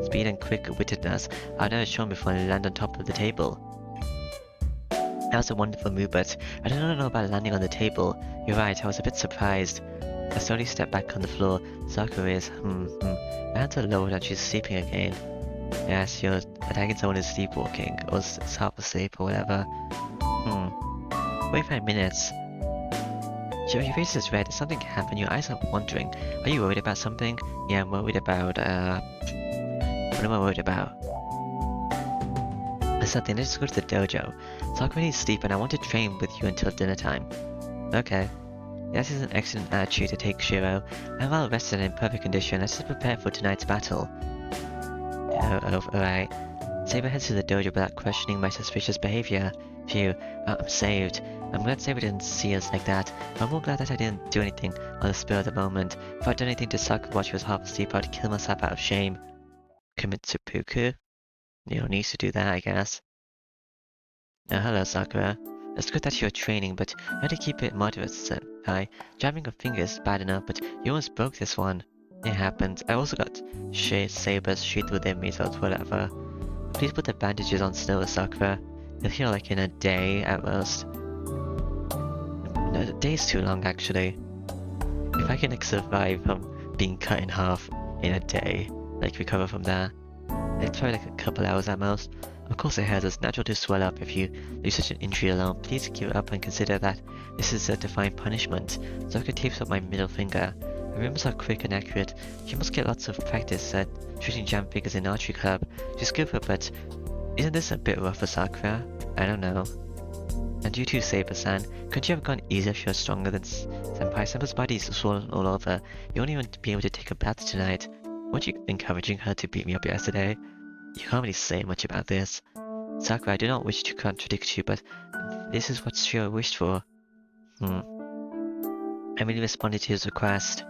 speed and quick-wittedness I've never shown before and land on top of the table. That was a wonderful move, but I don't know about landing on the table. You're right, I was a bit surprised. I slowly stepped back on the floor. Sakura is, My hands are lowered and she's sleeping again. Yes, you're attacking someone who's sleepwalking, or half asleep, or whatever. 45 minutes. Your face is red, something happened, your eyes are wandering. Are you worried about something? Yeah, I'm worried about, what am I worried about? There's something, let's go to the dojo. Sakura needs sleep and I want to train with you until dinner time. Okay. This is an excellent attitude to take, Shiro. I'm well rested and in perfect condition, let's just prepare for tonight's battle. Alright. Saber heads to the dojo without questioning my suspicious behavior. Phew, I'm saved. I'm glad Saber didn't see us like that. I'm more glad that I didn't do anything on the spur of the moment. If I'd done anything to Sakura while she was half asleep, I'd kill myself out of shame. Commit seppuku? You don't need to do that, I guess. Oh, hello, Sakura. It's good that you're training, but you have to keep it moderate, senpai. Jabbing your fingers is bad enough, but you almost broke this one. It happened. I also got sabers shoot within me, so it's whatever. Please put the bandages on slower, Sakura. You'll heal like in a day at most. No, a day is too long, actually. If I can like, survive from being cut in half in a day, like recover from that, it's probably like a couple hours at most. Of course it has, it's natural to swell up if you leave such an injury alone. Please give up and consider that this is a divine punishment. Sakura tapes up my middle finger. Her moves are quick and accurate. She must get lots of practice at shooting jam figures in archery club. She's good for, but isn't this a bit rough for Sakura? I don't know. And you too, Saber-san. Couldn't you have gone easier if you're stronger than Senpai? Senpai's body is swollen all over. You won't even be able to take a bath tonight. Weren't you encouraging her to beat me up yesterday? You can't really say much about this. Sakura, I do not wish to contradict you, but this is what Shiro wished for. I merely responded to his request.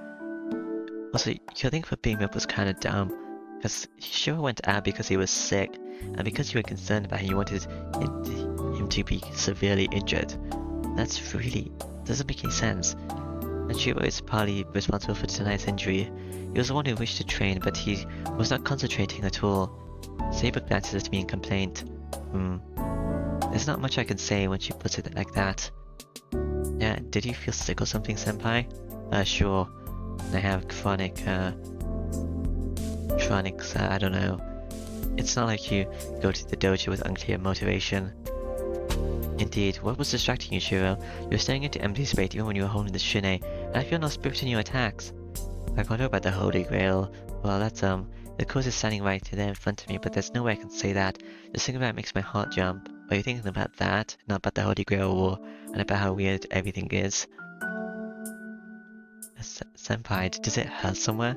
Also, your thing for beating me up was kinda dumb. Because Shiro went out because he was sick, and because you were concerned about him, you wanted him to be severely injured. That's really doesn't make any sense. And Shiro is partly responsible for tonight's injury. He was the one who wished to train, but he was not concentrating at all. Saber glances at me in complaint. There's not much I can say when she puts it like that. Yeah, did you feel sick or something, Senpai? Sure. I have chronic, I don't know. It's not like you go to the dojo with unclear motivation. Indeed, what was distracting you, Shiro? You were staring into empty space even when you were holding the shinai, and I feel no spirit in your attacks. I wonder about the Holy Grail. Well, that's, the course is standing right there in front of me, but there's no way I can say that. Just thinking about it makes my heart jump. Are you thinking about that? Not about the Holy Grail War, and about how weird everything is? Senpai, does it hurt somewhere?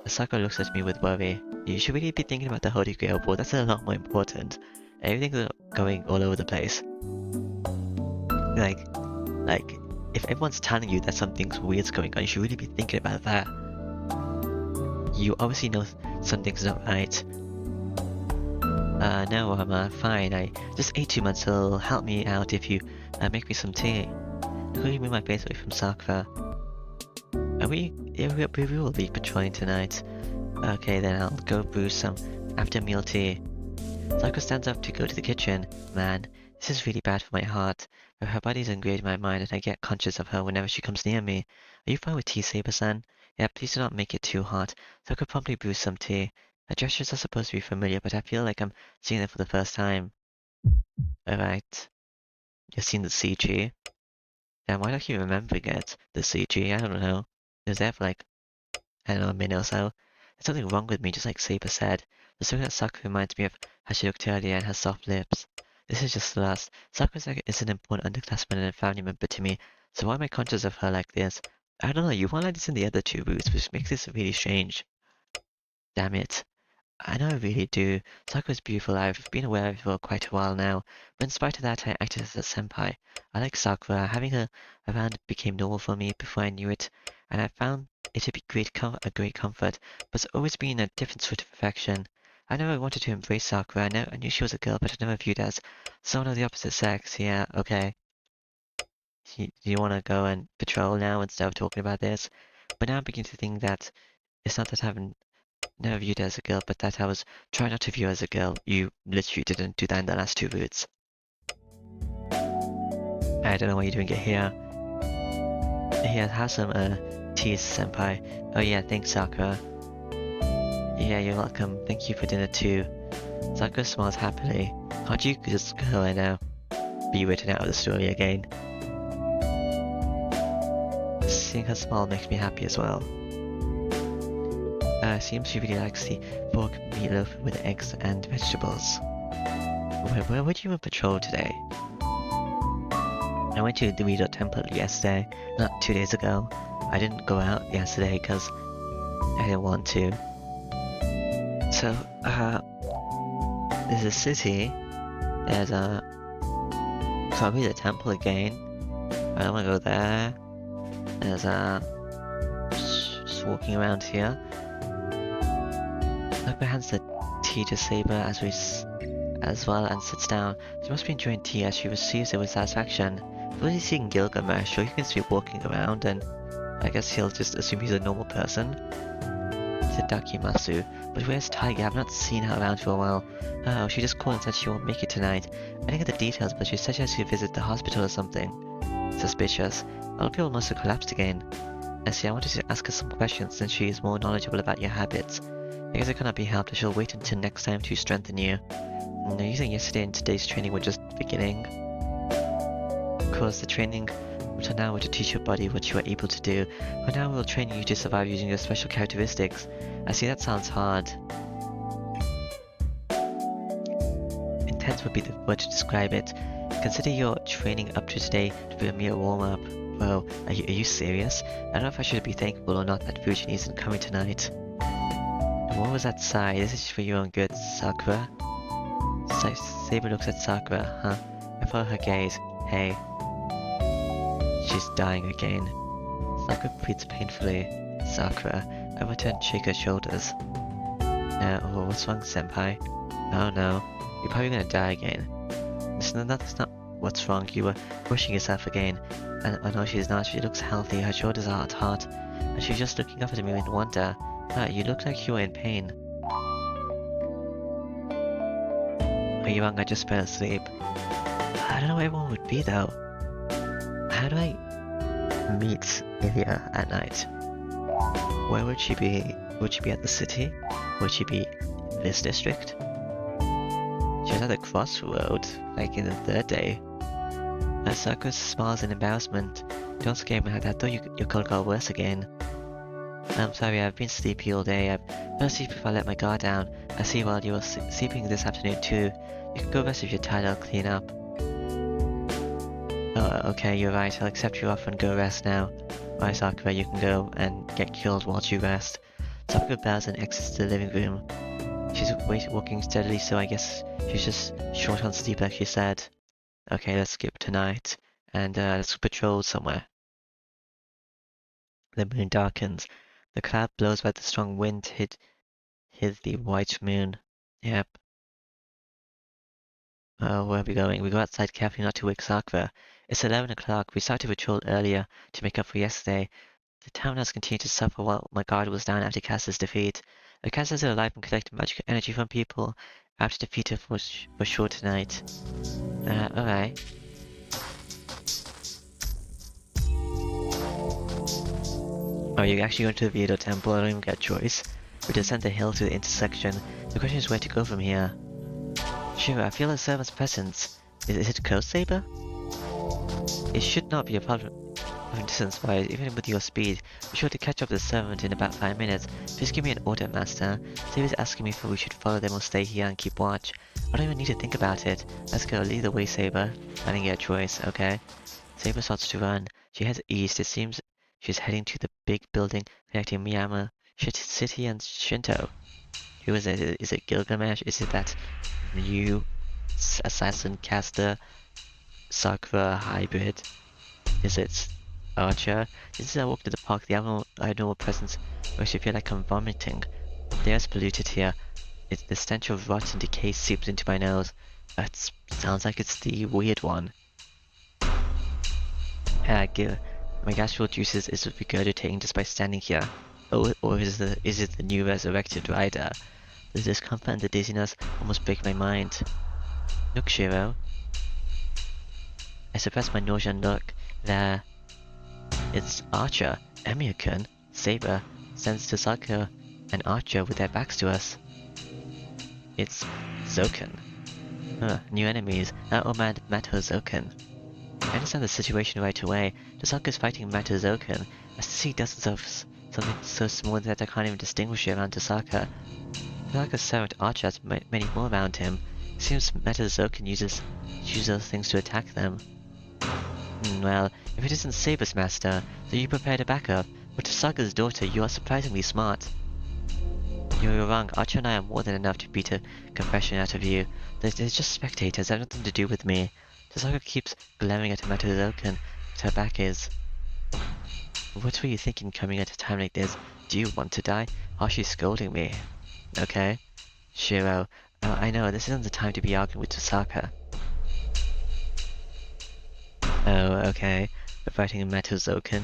Sakura looks at me with worry. You should really be thinking about the Holy Grail War, that's a lot more important. Everything's going all over the place. Like, if everyone's telling you that something's weird's going on, you should really be thinking about that. You obviously know something's not right. No, I'm fine. I just ate too much, so it'll help me out if you make me some tea. Could you move my face away from Sakura? We will be patrolling tonight. Okay, then I'll go brew some after-meal tea. Sakura stands up to go to the kitchen. Man, this is really bad for my heart. Her body's ingrained in my mind and I get conscious of her whenever she comes near me. Are you fine with tea, Saber-san? Yeah, please do not make it too hot. Sakura promptly brews some tea. Her gestures are supposed to be familiar, but I feel like I'm seeing them for the first time. Alright. You've seen the CG? Damn, why don't you remembering it? The CG, I don't know. It was there for like, I don't know, a minute or so. There's something wrong with me, just like Saber said. The story that Sakura reminds me of how she looked earlier and her soft lips. This is just lust. Sakura is an important underclassman and a family member to me, so why am I conscious of her like this? I don't know, you weren't like this in the other two routes, which makes this really strange. Damn it. I know I really do. Sakura's beautiful. I've been aware of her for quite a while now, but in spite of that, I acted as a senpai. I like Sakura. Having her around became normal for me before I knew it, and I found it to be a great comfort, but it's always been a different sort of affection. I never wanted to embrace Sakura. I knew she was a girl, but I never viewed her as someone of the opposite sex. Yeah, okay. Do you want to go and patrol now instead of talking about this? But now I'm beginning to think that it's not that I haven't never viewed her as a girl, but that I was trying not to view her as a girl. You literally didn't do that in the last two routes. I don't know why you're doing it here. Here, have some tea, senpai. Oh yeah, thanks, Sakura. Yeah, you're welcome. Thank you for dinner too. Sakura smiles happily. Can't you just go and be written out of the story again? Seeing her smile makes me happy as well. Seems she really likes the pork meatloaf with eggs and vegetables. Where would you patrol today? I went to the Rito Temple yesterday, not 2 days ago. I didn't go out yesterday because I didn't want to. So, there's a city. There's probably the temple again. I don't want to go there. There's just walking around here. Sakura hands the tea to Saber as well and sits down. She must be enjoying tea as she receives it with satisfaction. Really seeing Gilgamesh, sure he can just be walking around, and I guess he'll just assume he's a normal person. Said Dakimasu, but where's Tiger? I've not seen her around for a while. Oh, she just called and said she won't make it tonight. I didn't get the details, but she said she has to visit the hospital or something. Suspicious. A lot of people must have collapsed again. I see, I wanted to ask her some questions since she is more knowledgeable about your habits. I guess it cannot be helped. I shall wait until next time to strengthen you. No, you think yesterday and today's training were just beginning? Of course, the training until now were to teach your body what you are able to do, but now we'll train you to survive using your special characteristics. I see, that sounds hard. Intense would be the word to describe it. Consider your training up to today to be a mere warm-up. Whoa, are you serious? I don't know if I should be thankful or not that Fujin isn't coming tonight. And what was that sigh? This is for your own good, Sakura. Saber looks at Sakura, huh? I follow her gaze. Hey. She's dying again. Sakura breathes painfully. Sakura. I return and shake her shoulders. Oh, what's wrong, senpai? Oh no. You're probably gonna die again. That's not what's wrong. You were pushing yourself again. And I know she's not. She looks healthy. Her shoulders are hot. And she's just looking up at me in wonder. You look like you were in pain. Are you wrong? I just fell asleep. I don't know where everyone would be though. How do I meet Ilya at night? Where would she be? Would she be at the city? Would she be in this district? She was at the crossroad, like in the third day. Sakura smiles in embarrassment. Don't scare me like that, though your cold got worse again. I'm sorry, I've been sleepy all day. I've fell asleep if I let my guard down. I see while you were sleeping this afternoon too. You can go rest if you're tired, I'll clean up. Oh, okay, you're right, I'll accept your offer and go rest now. Alright, Sakura, you can go and get killed while you rest. Sakura bows and exits the living room. She's walking steadily, so I guess she's just short on sleep like she said. Okay, let's skip tonight, and let's patrol somewhere. The moon darkens. The cloud blows by the strong wind hid the white moon. Yep. Oh, where are we going? We go outside carefully not to wake Sakura. It's 11 o'clock. We started patrol earlier to make up for yesterday. The town has continued to suffer while my guard was down after Cass's defeat. The Cass is alive and collecting magical energy from people. I have to defeat her for sure tonight. Alright. Oh, you're actually going to the Rito Temple? I don't even get a choice. We descend the hill to the intersection. The question is where to go from here. Sure, I feel a servant's presence. Is it close, Saber? It should not be a problem. Long distance wise, even with your speed, be sure to catch up the servant in about 5 minutes. Just give me an order, Master. Saber's asking me if we should follow them or stay here and keep watch. I don't even need to think about it. Let's go, lead the way, Saber. I didn't get a choice, okay? Saber starts to run. She heads east. It seems she's heading to the big building connecting Miyama City and Shinto. Who is it? Is it Gilgamesh? Is it that new assassin caster Sakura hybrid? Is it Archer? Since I walk to the park, the abnormal presence makes me feel like I'm vomiting. The air's polluted here. The stench of rot and decay seeps into my nose. That sounds like it's the weird one. My gastral juices is regurgitating just by standing here. Or is it the new resurrected rider? The discomfort and the dizziness almost break my mind. Look, Shiro. I suppress my nausea and look. There. It's Archer, Emiya-kun, Saber, Sense to Sakura, and Archer with their backs to us. It's Zoken. New enemies. Mato Zoken. I understand the situation right away. Tosaka is fighting Mato Zoken. I see dozens of something so small that I can't even distinguish it around Tosaka. Tosaka's servant Archer has many more around him. It seems Mato Zoken uses those things to attack them. Well, if it isn't Saber's master, then you prepare to back up. But Tosaka's daughter, you are surprisingly smart. You're wrong. Archer and I are more than enough to beat a confession out of you. They're just spectators, they have nothing to do with me. Tosaka keeps glaring at Mato Zoken, but her back is. What were you thinking coming at a time like this? Do you want to die? Harshly scolding me. Okay. Shiro, I know, this isn't the time to be arguing with Tosaka. Oh, okay. We're fighting Mato Zoken.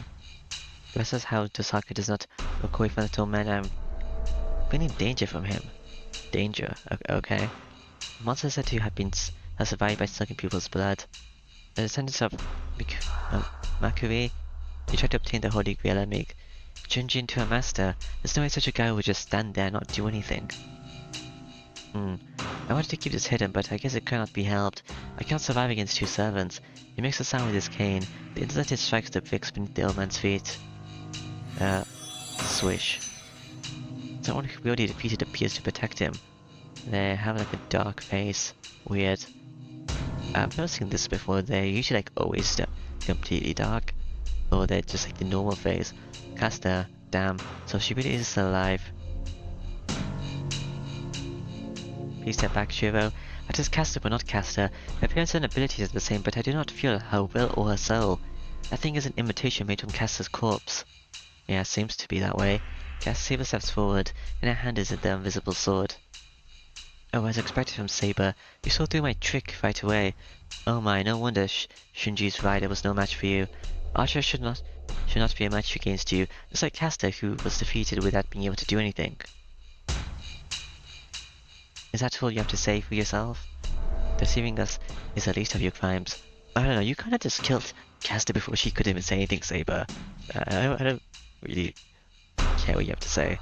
This is how Tosaka does not look away from the tall man. I'm feeling danger from him. Danger, okay. Monster said to have survived by sucking people's blood. The descendants of Makuri, he tried to obtain the Holy Grail and make Junji into a master. There's no way such a guy would just stand there and not do anything. I wanted to keep this hidden, but I guess it cannot be helped. I cannot survive against two servants. He makes a sound with his cane. The instant it strikes the bricks beneath the old man's feet. Swish. Someone who we already defeated appears to protect him. They have like a dark face. Weird. I've never seen this before. They're usually like always completely dark. Or they're just like the normal face. Caster, damn. So she really is still alive. Please step back, Shiro. I just Caster but not Caster. Her appearance and abilities are the same, but I do not feel her will or her soul. That thing is an imitation made from Caster's corpse. Yeah, it seems to be that way. Saber steps forward. In her hand is the invisible sword. Oh, as expected from Saber, you saw through my trick right away. Oh my, no wonder Shinji's rider was no match for you. Archer should not be a match against you, just like Caster, who was defeated without being able to do anything. Is that all you have to say for yourself? Deceiving us is the least of your crimes. I don't know, you kinda just killed Caster before she could even say anything, Saber. I don't really care what you have to say.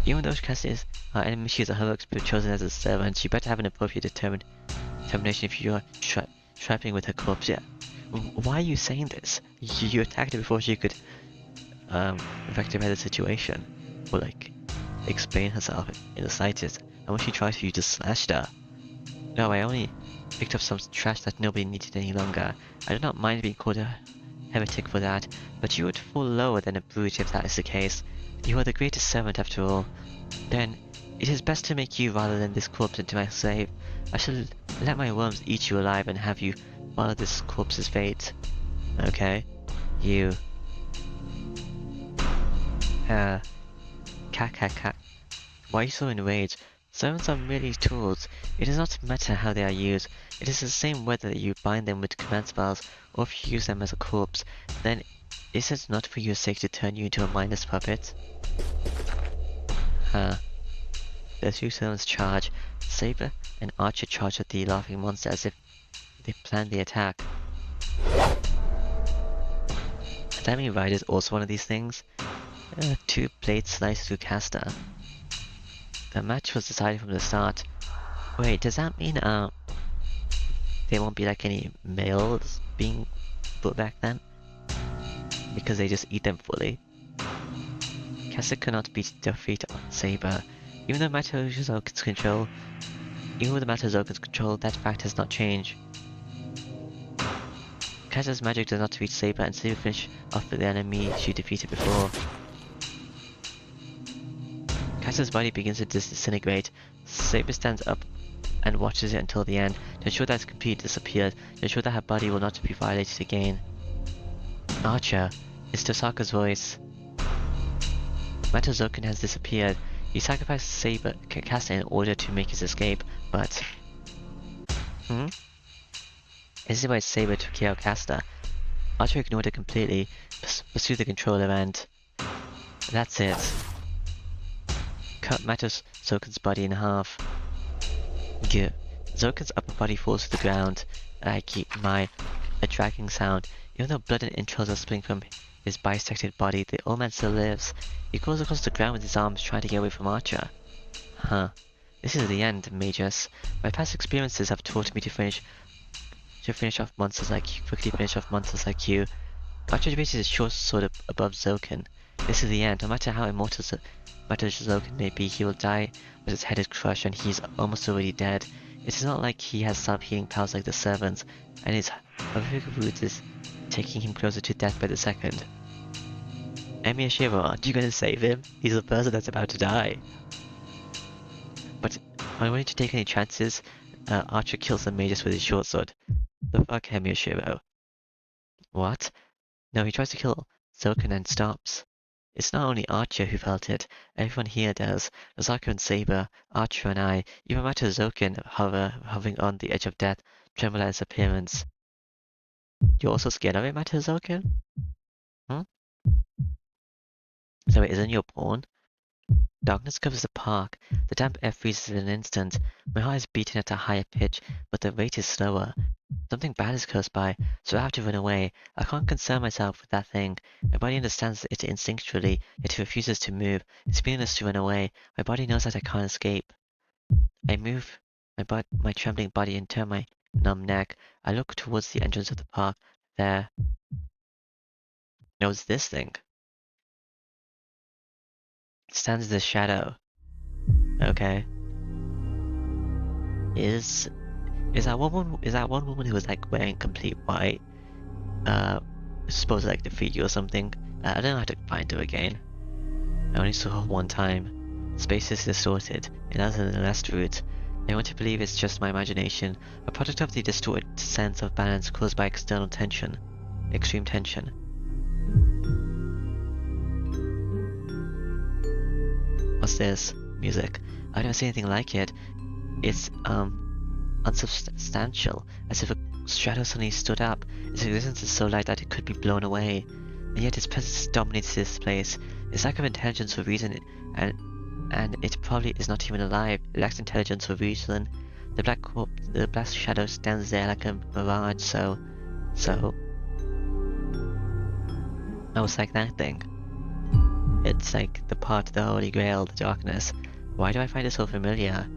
Even though Caster is our enemy, she is a heroic spirit chosen as a servant. She better have an appropriate determination if you are trapping with her corpse. Yeah. Why are you saying this? You attacked her before she could rectify the situation. Or like explain herself in the slightest. And when she tried to, you just slashed her. No, I only picked up some trash that nobody needed any longer. I do not mind being called a heretic for that, but you would fall lower than a brute if that is the case. You are the greatest servant after all. Then, it is best to make you rather than this corpse into my slave. I shall let my worms eat you alive and have you follow this corpse's fate. Okay? You. Why are you so enraged? Servants are merely tools. It does not matter how they are used. It is the same whether you bind them with command spells or if you use them as a corpse. Then, is it not for your sake to turn you into a mindless puppet? The two servants charge. Saber and Archer charge at the laughing monster as if they planned the attack. Diamond Rider is also one of these things. Two blades slice through Caster. The match was decided from the start. Wait, does that mean there won't be like any males being brought back then? because they just eat them fully. Caster could not beat defeat Saber. Even with Matazokan's control, that fact has not changed. Caster's magic does not defeat Saber, and Saber finish off the enemy she defeated before. Caster's body begins to disintegrate. Saber stands up and watches it until the end, to ensure that it's completely disappeared, to ensure that her body will not be violated again. Archer, it's Tosaka's voice. Matazokan has disappeared. He sacrificed Saber Caster in order to make his escape, but... This is why Saber took care of Caster. Archer ignored it completely, pursued the controller, and... that's it. Cut Matazokan's body in half. Zokan's upper body falls to the ground. I keep a dragging sound. Even though blood and entrails are spilling from his bisected body, the old man still lives. He crawls across the ground with his arms, trying to get away from Archer. Huh. This is the end, Magus. My past experiences have taught me to quickly finish off monsters like you. Archer raises his short sword above Zokan. This is the end. No matter how immortal Zokan may be, he will die with his head is crushed, and he's almost already dead. It is not like he has self-healing powers like the servants, and his horrific roots is taking him closer to death by the second. Emi Ashiro, aren't you going to save him? He's the person that's about to die. But are you willing to take any chances? Archer kills the Magus with his short sword. The fuck, Emi Ashiro? What? No, he tries to kill Zokan and stops. It's not only Archer who felt it, everyone here does. Nosaka and Saber, Archer and I, even Matazokan hovering on the edge of death, tremble at his appearance. You're also scared of it, Matazokan? So it isn't your pawn? Darkness covers the park. The damp air freezes in an instant. My heart is beating at a higher pitch, but the rate is slower. Something bad is close by, so I have to run away. I can't concern myself with that thing. My body understands it instinctually, yet it refuses to move. It's meaningless to run away. My body knows that I can't escape. I move my trembling body and turn my numb neck. I look towards the entrance of the park. There. No, it's this thing. It stands as a shadow. Okay. Is that one woman who was like wearing complete white? Supposed to like defeat you or something? I don't know how to find her again. I only saw her one time. Space is distorted. It has an last route. I want to believe it's just my imagination, a product of the distorted sense of balance caused by external tension. Extreme tension. What's this? Music. I've never seen anything like it. It's, unsubstantial, as if a shadow suddenly stood up. Its existence is so light that it could be blown away, and yet its presence dominates this place. Its lack of intelligence or reason, and it probably is not even alive. It lacks intelligence or reason. The black shadow stands there like a mirage, so... Oh, it's like that thing. It's like the part of the Holy Grail, the darkness. Why do I find it so familiar?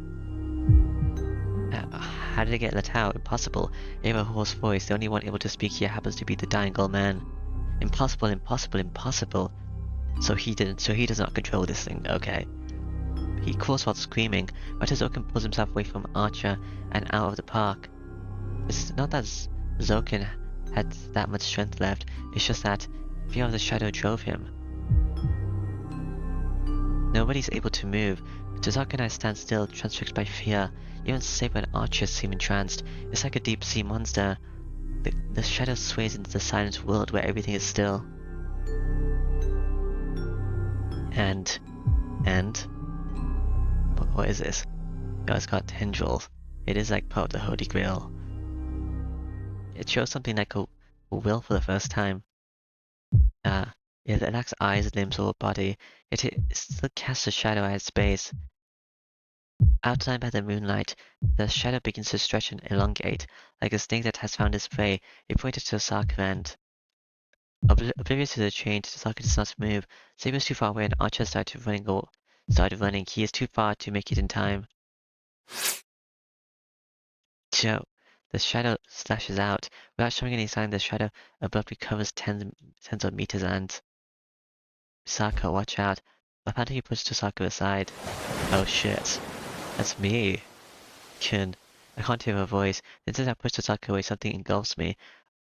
How did it get let out? Impossible. You have a hoarse voice. The only one able to speak here happens to be the dying old man. Impossible, impossible, impossible. So he does not control this thing. Okay. He calls while screaming. Matazokan pulls himself away from Archer and out of the park. It's not that Zokan had that much strength left. It's just that fear of the shadow drove him. Nobody's able to move. Tosaka and I stand still, transfixed by fear. Even Saber and Archer seem entranced. It's like a deep-sea monster. The shadow sways into the silent world where everything is still. And... What is this? Oh, it's got tendrils. It is like part of the Holy Grail. It shows something like a will for the first time. It lacks eyes, limbs, or body, yet it still casts a shadow at its base. Outlined by the moonlight, the shadow begins to stretch and elongate, like a snake that has found its prey. It pointed to Tosaka and... Oblivious to the change, Tosaka does not move. Saber is too far away and Archer started running. He is too far to make it in time. So, The shadow slashes out. Without showing any sign, the shadow abruptly covers tens of meters and... Saka, watch out. Apparently he pushed Saka aside. Oh shit. That's me. Kun. I can't hear her voice. The instant I push Saka away, something engulfs me.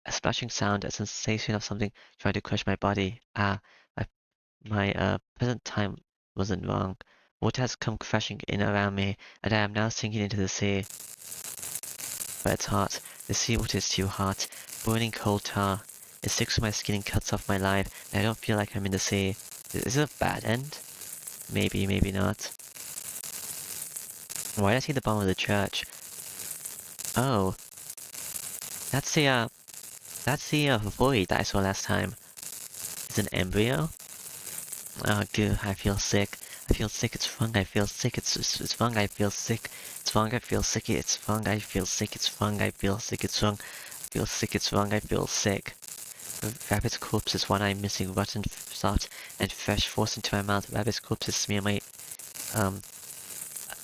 A splashing sound, a sensation of something trying to crush my body. My present time wasn't wrong. Water has come crashing in around me, and I am now sinking into the sea. But it's hot. The seawater is too hot. Boiling cold tar. It sticks to my skin and cuts off my life, and I don't feel like I'm in the sea. Is it a bad end? Maybe, maybe not. Why did I see the bottom of the church? Oh. That's the void that I saw last time. It's an embryo? Oh, good. I feel sick. I feel sick. It's fungi. I feel sick. It's fungi. I feel sick. It's fungi. I feel sick. It's fungi. I feel sick. It's fungi. I feel sick. It's fungi. I feel sick. It's fungi. I feel sick. Rabbit's corpses, one eye missing, rotten, soft, and fresh, forced into my mouth. Rabbit's corpses smear my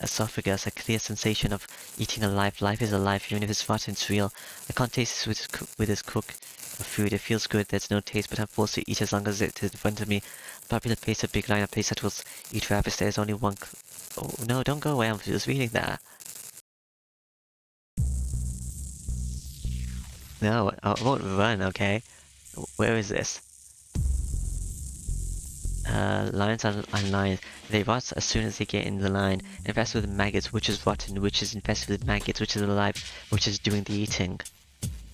esophagus. A clear sensation of eating alive. Life is alive, even if it's rotten. It's real. I can't taste this with this cooked food. It feels good. There's no taste, but I'm forced to eat as long as it is in front of me. Popular place, a big line of place that will eat rabbits. There's only one. Oh no! Don't go away. I'm just reading that. No, I won't run. Okay. Where is this? Lions are lions. They rot as soon as they get in the line. Infested with maggots, which is rotten, which is infested with maggots, which is alive, which is doing the eating.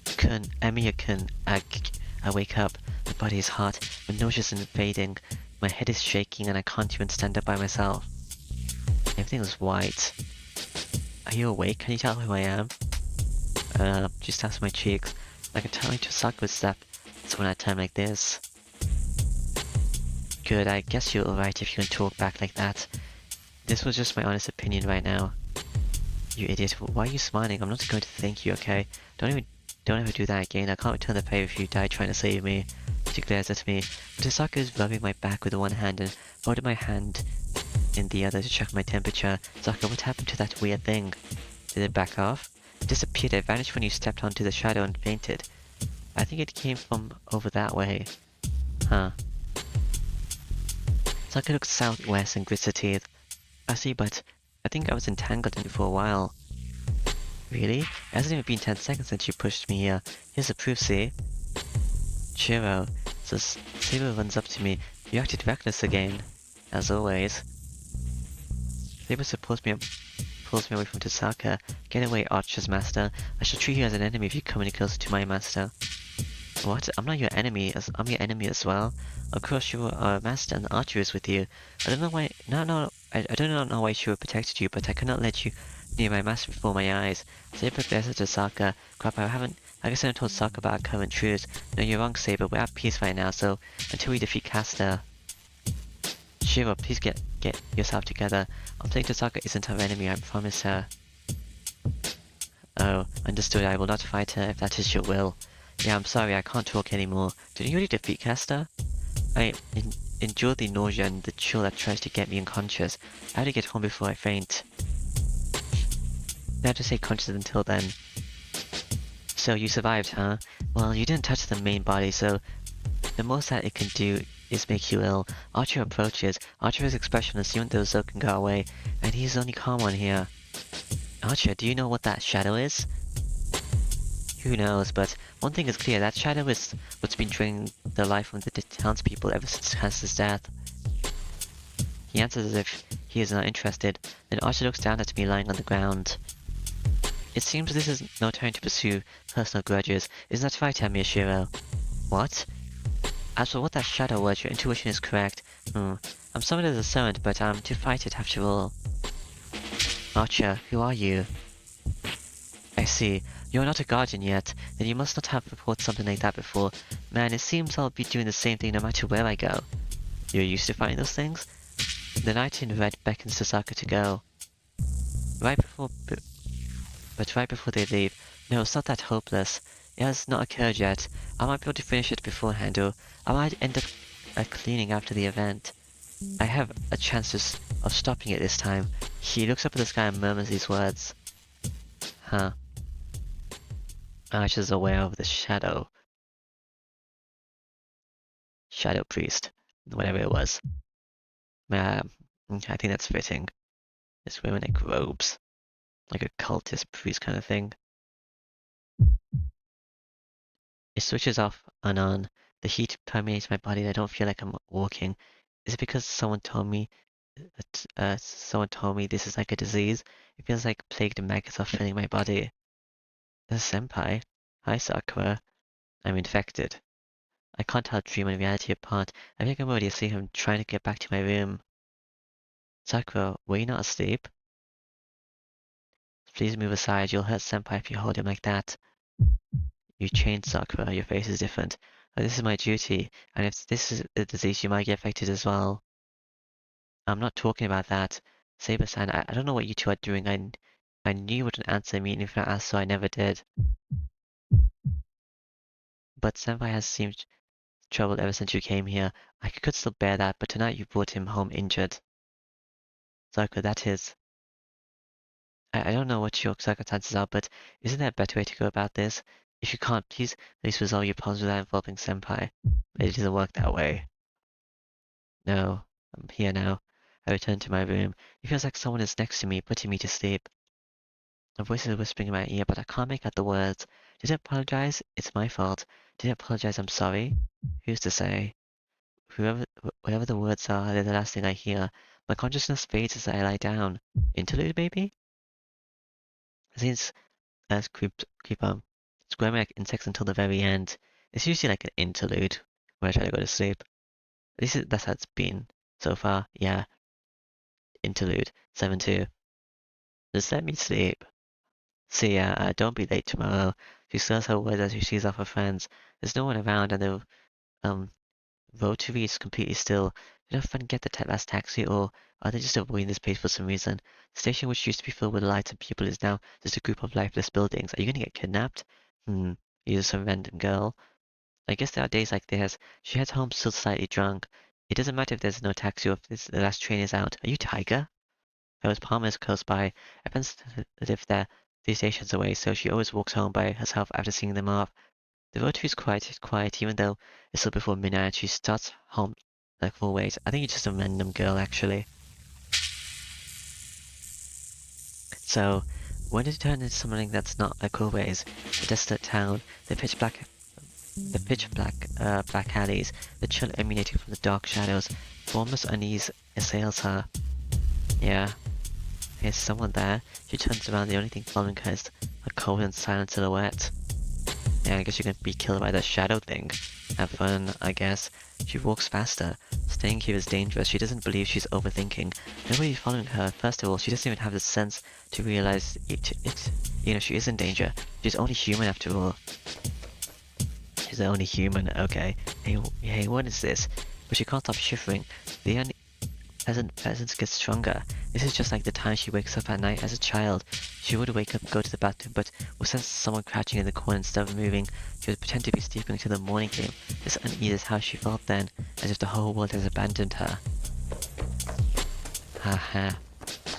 Emiya-kun, I wake up. My body is hot, my nauseous and fading. My head is shaking and I can't even stand up by myself. Everything is white. Are you awake? Can you tell who I am? She taps my cheeks. Like a tiny Saka step. So when I turn like this. Good, I guess you're alright if you can talk back like that. This was just my honest opinion right now. You idiot, why are you smiling? I'm not going to thank you, okay? Don't ever do that again. I can't return the favor if you die trying to save me. She glares at me. But Saka is rubbing my back with one hand and holding my hand in the other to check my temperature. Saka, what happened to that weird thing? Did it back off? It disappeared. It vanished when you stepped onto the shadow and fainted. I think it came from over that way. Huh. Saka looks southwest and grits her teeth. I see, but I think I was entangled in it for a while. Really? It hasn't even been 10 seconds since you pushed me here. Here's the proof, see? Chiro. So Saber runs up to me. You acted reckless again. As always. Saber pulls me away from Saka. Get away, Archer's master. I shall treat you as an enemy if you come any closer to my master. What? I'm not your enemy. I'm your enemy as well. Of course you are a master and Archer is with you. I don't know why... I do not know why Shiro protected you, but I cannot let you near my master before my eyes. Saber glares at Saka. Crap, I guess I haven't told Saka about our current truce. No, you're wrong, Saber. We're at peace right now, so... Until we defeat Caster. Shiro, please get yourself together. I'm saying Saka isn't our enemy, I promise her. Oh, understood. I will not fight her if that is your will. Yeah, I'm sorry, I can't talk anymore. Did you really defeat Caster? I endure the nausea and the chill that tries to get me unconscious. I have to get home before I faint. I have to stay conscious until then. So you survived, huh? Well, you didn't touch the main body, so the most that it can do is make you ill. Archer approaches. Archer is expressionless even though Zoe can go away, and he's the only calm one here. Archer, do you know what that shadow is? Who knows, but one thing is clear, that shadow is what's been draining the life from the townspeople ever since Caster's death. He answers as if he is not interested, then Archer looks down at me lying on the ground. It seems this is no time to pursue personal grudges. Isn't that right, Miyashiro? What? As for what that shadow was, your intuition is correct. I'm somewhat as a servant, but I'm to fight it after all. Archer, who are you? I see. You're not a guardian yet, then you must not have reported something like that before. Man, it seems I'll be doing the same thing no matter where I go. You're used to fighting those things? The knight in red beckons to Saka to go. Right before they leave, no, it's not that hopeless. It has not occurred yet. I might be able to finish it beforehand, or I might end up cleaning after the event. I have a chance of stopping it this time. He looks up at the sky and murmurs these words. Huh. She's aware of the shadow. Shadow priest. Whatever it was. I think that's fitting. Just wearing like robes. Like a cultist priest kind of thing. It switches off and on. The heat permeates my body and I don't feel like I'm walking. Is it because someone told me this is like a disease? It feels like plagued maggots are filling my body. There's Senpai. Hi, Sakura. I'm infected. I can't tell dream and reality apart. I think I'm already seeing him trying to get back to my room. Sakura, were you not asleep? Please move aside. You'll hurt Senpai if you hold him like that. You changed, Sakura. Your face is different. But this is my duty, and if this is a disease, you might get affected as well. I'm not talking about that. Saber-san, I don't know what you two are doing. I knew you wouldn't answer me even if I asked, so I never did. But Senpai has seemed troubled ever since you came here. I could still bear that, but tonight you brought him home injured. Sakura, that is. I don't know what your circumstances are, but isn't there a better way to go about this? If you can't, please at least resolve your problems without involving Senpai. It doesn't work that way. No, I'm here now. I return to my room. It feels like someone is next to me, putting me to sleep. A voice is whispering in my ear, but I can't make out the words. Did I apologize? It's my fault. Did I apologize? I'm sorry. Who's to say? Whatever the words are, they're the last thing I hear. My consciousness fades as I lie down. Interlude, maybe? Since as keep squirming like insects until the very end. It's usually like an interlude where I try to go to sleep. That's how it's been so far. Yeah, interlude 7-2. Just let me sleep. See ya. Don't be late tomorrow. She slurs her words as she sees off her friends. There's no one around, and the um rotary is completely still. Did our friend get the last taxi, or are they just avoiding this place for some reason? The station, which used to be filled with lights and people, is now just a group of lifeless buildings. Are you gonna get kidnapped? You're just some random girl. I guess there are days like this. She heads home still slightly drunk. It doesn't matter if there's no taxi or if the last train is out. Are you Tiger? Ferris Palmer is close by. Happens to live there 3 stations away, so she always walks home by herself after seeing them off. The road trip is quiet, even though it's still before midnight and she starts home like full ways. I think you're just a random girl, actually. So, when did it turn into something that's not like always? The desolate town, black alleys, the chill emanating from the dark shadows. Formless unease assails her. Yeah, there's someone there. She turns around, the only thing following her is a cold and silent silhouette. Yeah, I guess you can be killed by the shadow thing. Have fun, I guess. She walks faster. Staying here is dangerous. She doesn't believe she's overthinking. Nobody's following her. First of all, she doesn't even have the sense to realize she is in danger. She's only human after all. She's the only human, okay. Hey, what is this? But she can't stop shivering. The presence gets stronger. This is just like the time she wakes up at night as a child. She would wake up and go to the bathroom, but would sense someone crouching in the corner instead of moving. She would pretend to be sleeping until the morning came. This unease is how she felt then, as if the whole world has abandoned her. Haha.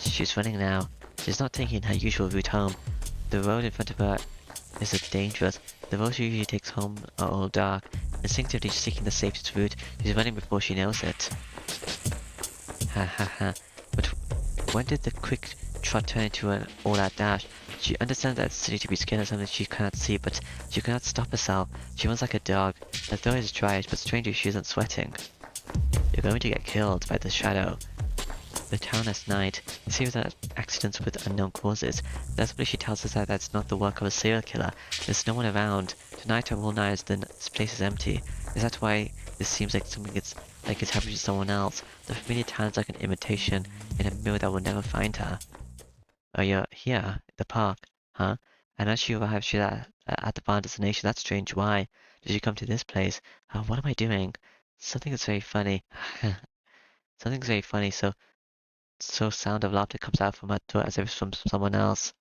She's running now. She's not taking her usual route home. The road in front of her is dangerous. The roads she usually takes home are all dark. Instinctively seeking the safest route, she's running before she knows it. Ha ha ha. But when did the quick trot turn into an all-out dash? She understands that it's silly to be scared of something she cannot see, but she cannot stop herself. She runs like a dog. Her throat is dry, but strangely she isn't sweating. You're going to get killed by the shadow. The town at night. It seems that accidents with unknown causes. Desperately she tells us that that's not the work of a serial killer. There's no one around. Tonight are all nights, then this place is empty. Is that why this seems like something it's happening to someone else? The familiar town is like an imitation in a mirror that will never find her. Oh, you're here, at the park, huh? And as she arrives, she's at the final destination. That's strange. Why did she come to this place? What am I doing? Something is very funny. Something's very funny, so sound of laughter comes out from her throat as if it's from someone else.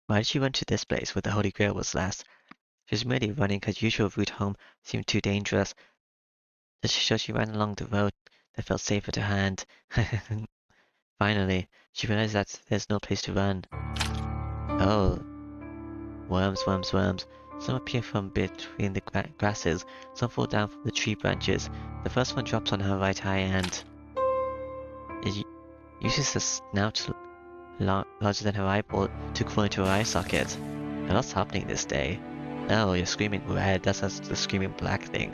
Why did she run to this place where the Holy Grail was last? She was merely running her usual route home seemed too dangerous. So she ran along the road that felt safer to hand. Finally, she realized that there's no place to run. Oh, worms. Some appear from between the grasses, some fall down from the tree branches. The first one drops on her right eye and it uses a snout larger than her eyeball to crawl into her eye socket. A lot's happening this day. Oh, you're screaming red, that's the screaming black thing.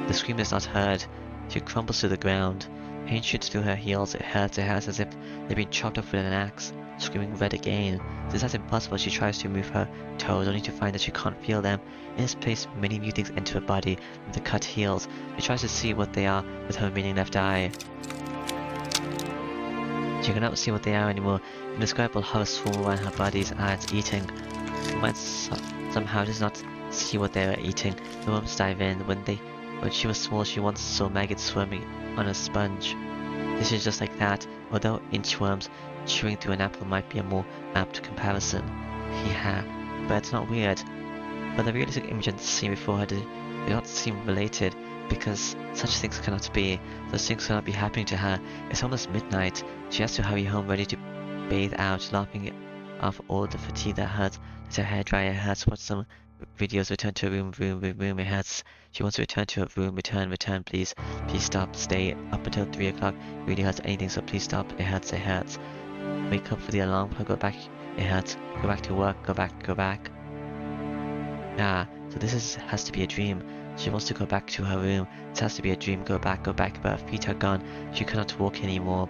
The scream is not heard. She crumbles to the ground. Pain shoots through her heels. It hurts as if they've been chopped off with an axe. Screaming red again. Since that's impossible, she tries to move her toes, only to find that she can't feel them. In its place, many new things enter her body from the cut heels. She tries to see what they are with her remaining left eye. She cannot see what they are anymore. Indescribable horrors swarm around her body's eyes, eating. Her mind somehow does not see what they are eating. The worms dive in. When she was small, she once saw maggots swimming on a sponge. This is just like that, although inchworms chewing through an apple might be a more apt comparison. Yeah, but it's not weird. But the realistic image and the scene before her do not seem related, because such things cannot be. Those things cannot be happening to her. It's almost midnight. She has to hurry home, ready to bathe out, laughing off all the fatigue that hurts. Let her hair dry, it hurts. Watch some videos, return to her room, it hurts. She wants to return to her room, return, please. Please stop, stay up until 3 o'clock. It really hurts anything, so please stop. It hurts. Wake up for the alarm, go back, it hurts. Go back to work, go back. Ah, so this has to be a dream. She wants to go back to her room. This has to be a dream, go back, but her feet are gone. She cannot walk anymore.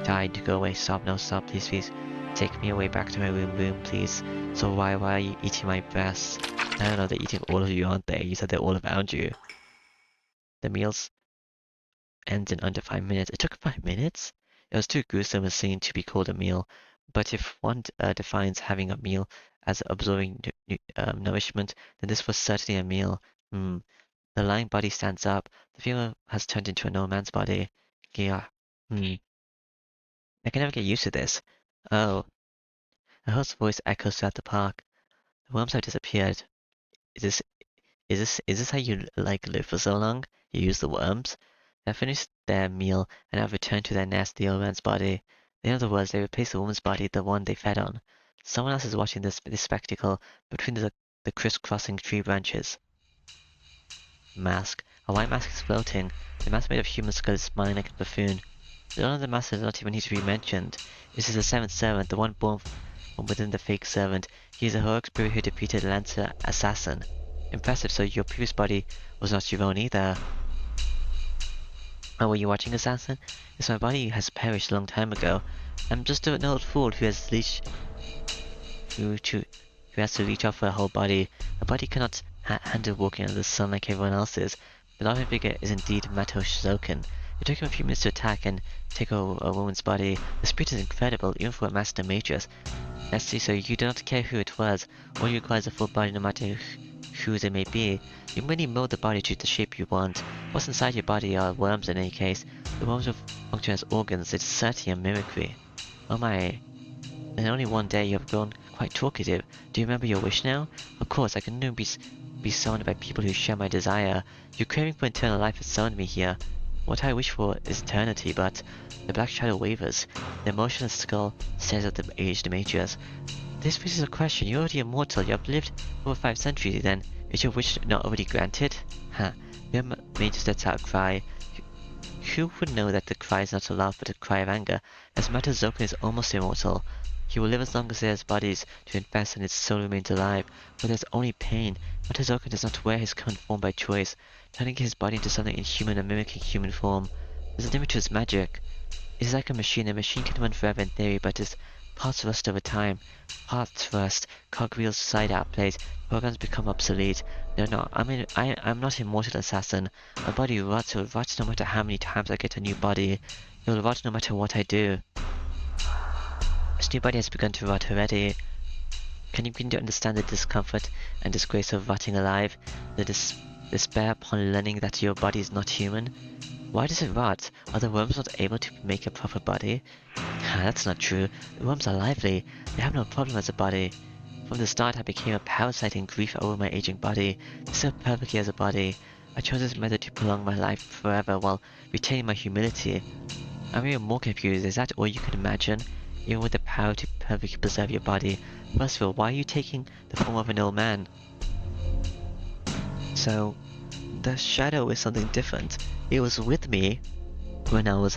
Died, go away, stop, no, stop, please. Take me away back to my room, please. So why are you eating my breasts? I don't know, they're eating all of you, aren't they? You said they're all around you. The meals ends in under 5 minutes. It took 5 minutes? It was too gruesome a scene to be called a meal. But if one defines having a meal as absorbing nourishment, then this was certainly a meal. The lying body stands up. The female has turned into a no man's body. Yeah. I can never get used to this. Oh. A host's voice echoes throughout the park. The worms have disappeared. Is this how you live for so long? You use the worms? They have finished their meal and have returned to their nest, the old man's body. In other words, they replaced the woman's body, the one they fed on. Someone else is watching this spectacle between the crisscrossing tree branches. Mask. A white mask is floating. The mask made of human skull is smiling like a buffoon. The owner of the mask does not even need to be mentioned. This is the seventh servant, the one born from within the fake servant. He is a heroic spirit who defeated Lancer Assassin. Impressive, so your previous body was not your own either. Oh, were you watching Assassin? Yes, my body has perished a long time ago. I'm just an old fool who has to reach out for a whole body. A body cannot handle walking under the sun like everyone else's. The larger figure is indeed Mato Shizoken. It took him a few minutes to attack and take over a woman's body. The spirit is incredible, even for a master matrix. Let's see, so you do not care who it was. All you require is a full body, no matter whose it may be. You merely mold the body to the shape you want. What's inside your body are worms in any case. The worms will function as organs. It's certainly a mimicry. Oh my. In only one day you have grown quite talkative. Do you remember your wish now? Of course, I can only be surrounded by people who share my desire. Your craving for eternal life has summoned me here. What I wish for is eternity, but the black shadow wavers. The emotionless skull stares at the aged matriarch. This raises a question. You're already immortal. You have lived over 5 centuries, then. Is your wish not already granted? Your mage lets out a cry. Who would know that the cry is not a laugh but a cry of anger? As Mato Zoken is almost immortal. He will live as long as there is bodies to infest and his soul remains alive, but there's only pain. Mato Zoken does not wear his current form by choice, turning his body into something inhuman and mimicking human form. There's a limit to his magic. It is like a machine. A machine can run forever in theory, but its parts rust over time. Parts rust, cogwheels side outplayed, programs become obsolete. No, I'm not immortal assassin. My body rots. It will rot no matter how many times I get a new body. It will rot no matter what I do. This new body has begun to rot already. Can you begin to understand the discomfort and disgrace of rotting alive? The despair upon learning that your body is not human? Why does it rot? Are the worms not able to make a proper body? That's not true. The worms are lively. They have no problem as a body. From the start I became a parasite in grief over my aging body. They serve perfectly as a body. I chose this method to prolong my life forever while retaining my humility. I'm even more confused. Is that all you can imagine? even with the power to perfectly preserve your body. First of all, why are you taking the form of an old man? So, the shadow is something different. It was with me when I was,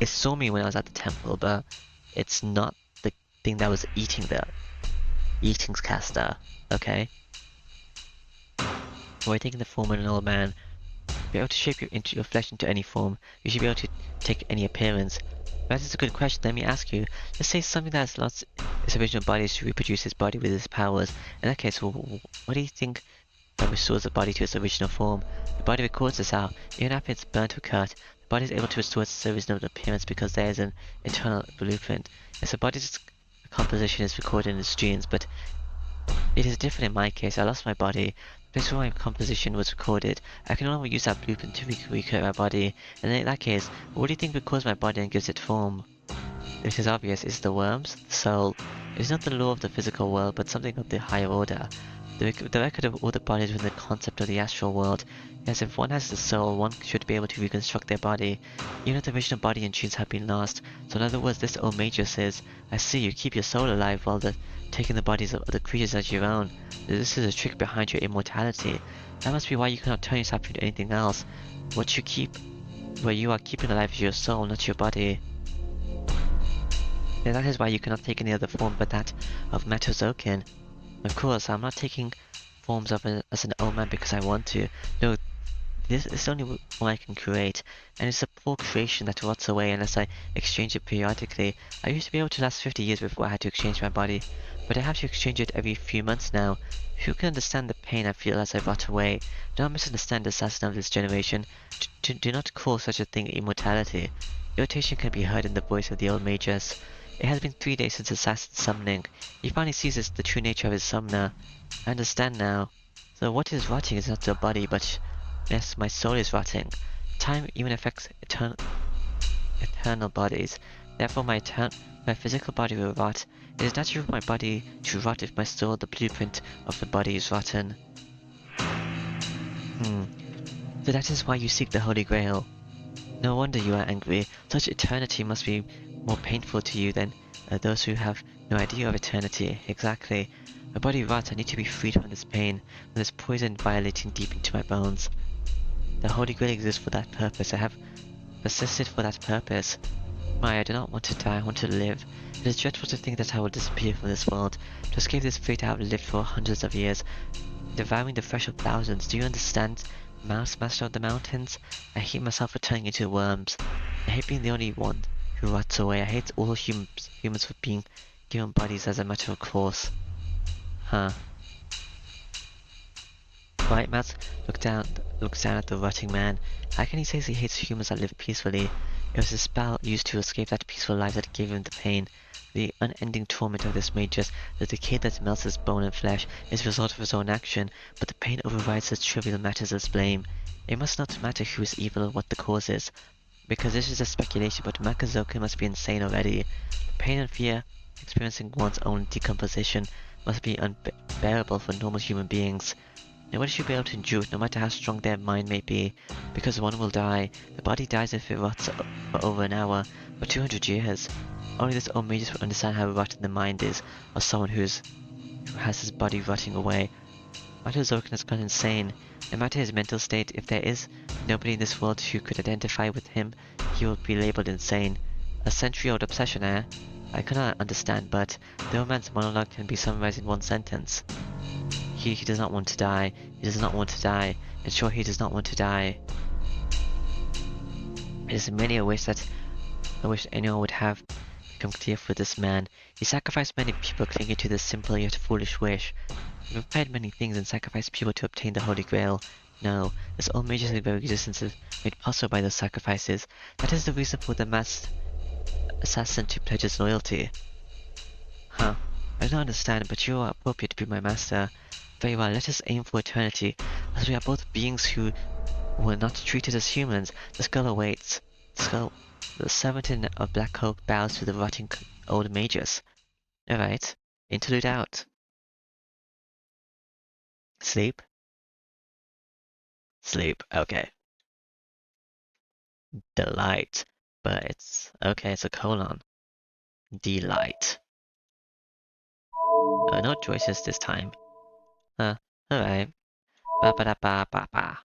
it saw me when I was at the temple, but it's not the thing that was eating caster, okay? By taking the form of an old man, be able to shape your flesh into any form. You should be able to take any appearance. That is a good question. Let me ask you. Let's say something that has lost its original body to reproduce its body with its powers. In that case, what do you think that restores the body to its original form? The body records this out. Even after it's burnt or cut, the body is able to restore its original appearance because there is an internal blueprint. Yes, the body's composition is recorded in its genes, but it is different in my case. I lost my body. The place where my composition was recorded. I can no longer use that blueprint to recreate my body. And in that case, what do you think records my body and gives it form? It is obvious. It's the worms, the soul. It is not the law of the physical world, but something of the higher order. The record of all the bodies within the concept of the astral world. Yes, if one has the soul, one should be able to reconstruct their body. Even if the original body and genes have been lost. So in other words, this old major says, I see you keep your soul alive while taking the bodies of the creatures as your own. This is a trick behind your immortality. That must be why you cannot turn yourself into anything else. What you are keeping alive is your soul, not your body. Yeah, that is why you cannot take any other form but that of Matozokin. Of course, I'm not taking forms as an old man because I want to. No, this is the only form I can create, and it's a poor creation that rots away unless I exchange it periodically. I used to be able to last 50 years before I had to exchange my body, but I have to exchange it every few months now. Who can understand the pain I feel as I rot away? Do not misunderstand the assassin of this generation. Do not call such a thing immortality. Irritation can be heard in the voice of the old magus. It has been 3 days since assassin's summoning. He finally sees the true nature of his summoner. I understand now. So what is rotting is not your body, but yes, my soul is rotting. Time even affects eternal bodies. Therefore, my physical body will rot. It is natural for my body to rot if my soul, the blueprint of the body, is rotten. So that is why you seek the Holy Grail. No wonder you are angry. Such eternity must be more painful to you than those who have no idea of eternity. Exactly. My body rots. I need to be freed from this pain, from this poison violating deep into my bones. The Holy Grail exists for that purpose. I have persisted for that purpose. I do not want to die. I want to live. It is dreadful to think that I will disappear from this world. To escape this fate I have lived for hundreds of years, devouring the flesh of thousands. Do you understand? Mouse Master of the Mountains? I hate myself for turning into worms. I hate being the only one who rots away. I hate all humans for being given bodies as a matter of course. Huh. Right, Matt looks down at the rotting man. How can he say he hates humans that live peacefully? It was a spell used to escape that peaceful life that gave him the pain. The unending torment of this magus, the decay that melts his bone and flesh, is the result of his own action, but the pain overrides such trivial matters as blame. It must not matter who is evil or what the cause is, because this is a speculation, but Makazoka must be insane already. The pain and fear experiencing one's own decomposition must be unbearable for normal human beings. Nobody should be able to endure it, no matter how strong their mind may be, because one will die. The body dies if it rots for over an hour, or 200 years. Only this old magus will understand how rotten the mind is of someone who has his body rotting away. Mato Zoken has gone insane. No matter his mental state, if there is nobody in this world who could identify with him, he will be labeled insane. A century-old obsession, eh? I cannot understand, but the old man's monologue can be summarized in one sentence. He does not want to die. He does not want to die. And sure, he does not want to die. It is many a wish that I wish anyone would have become clear for this man. He sacrificed many people clinging to this simple yet foolish wish. He prepared many things and sacrificed people to obtain the Holy Grail. No, this old mage's very existence is made possible by those sacrifices. That is the reason for the masked assassin to pledge his loyalty. Huh. I don't understand, but you are appropriate to be my master. Very well, let us aim for eternity, as we are both beings who were not treated as humans. The skull awaits. The servant of Black Oak bows to the rotting old magus. Alright, interlude out. Sleep? Sleep, okay. Delight. But it's okay, it's a colon. Delight. Oh, no choices this time. Alright. Ba ba da ba ba ba.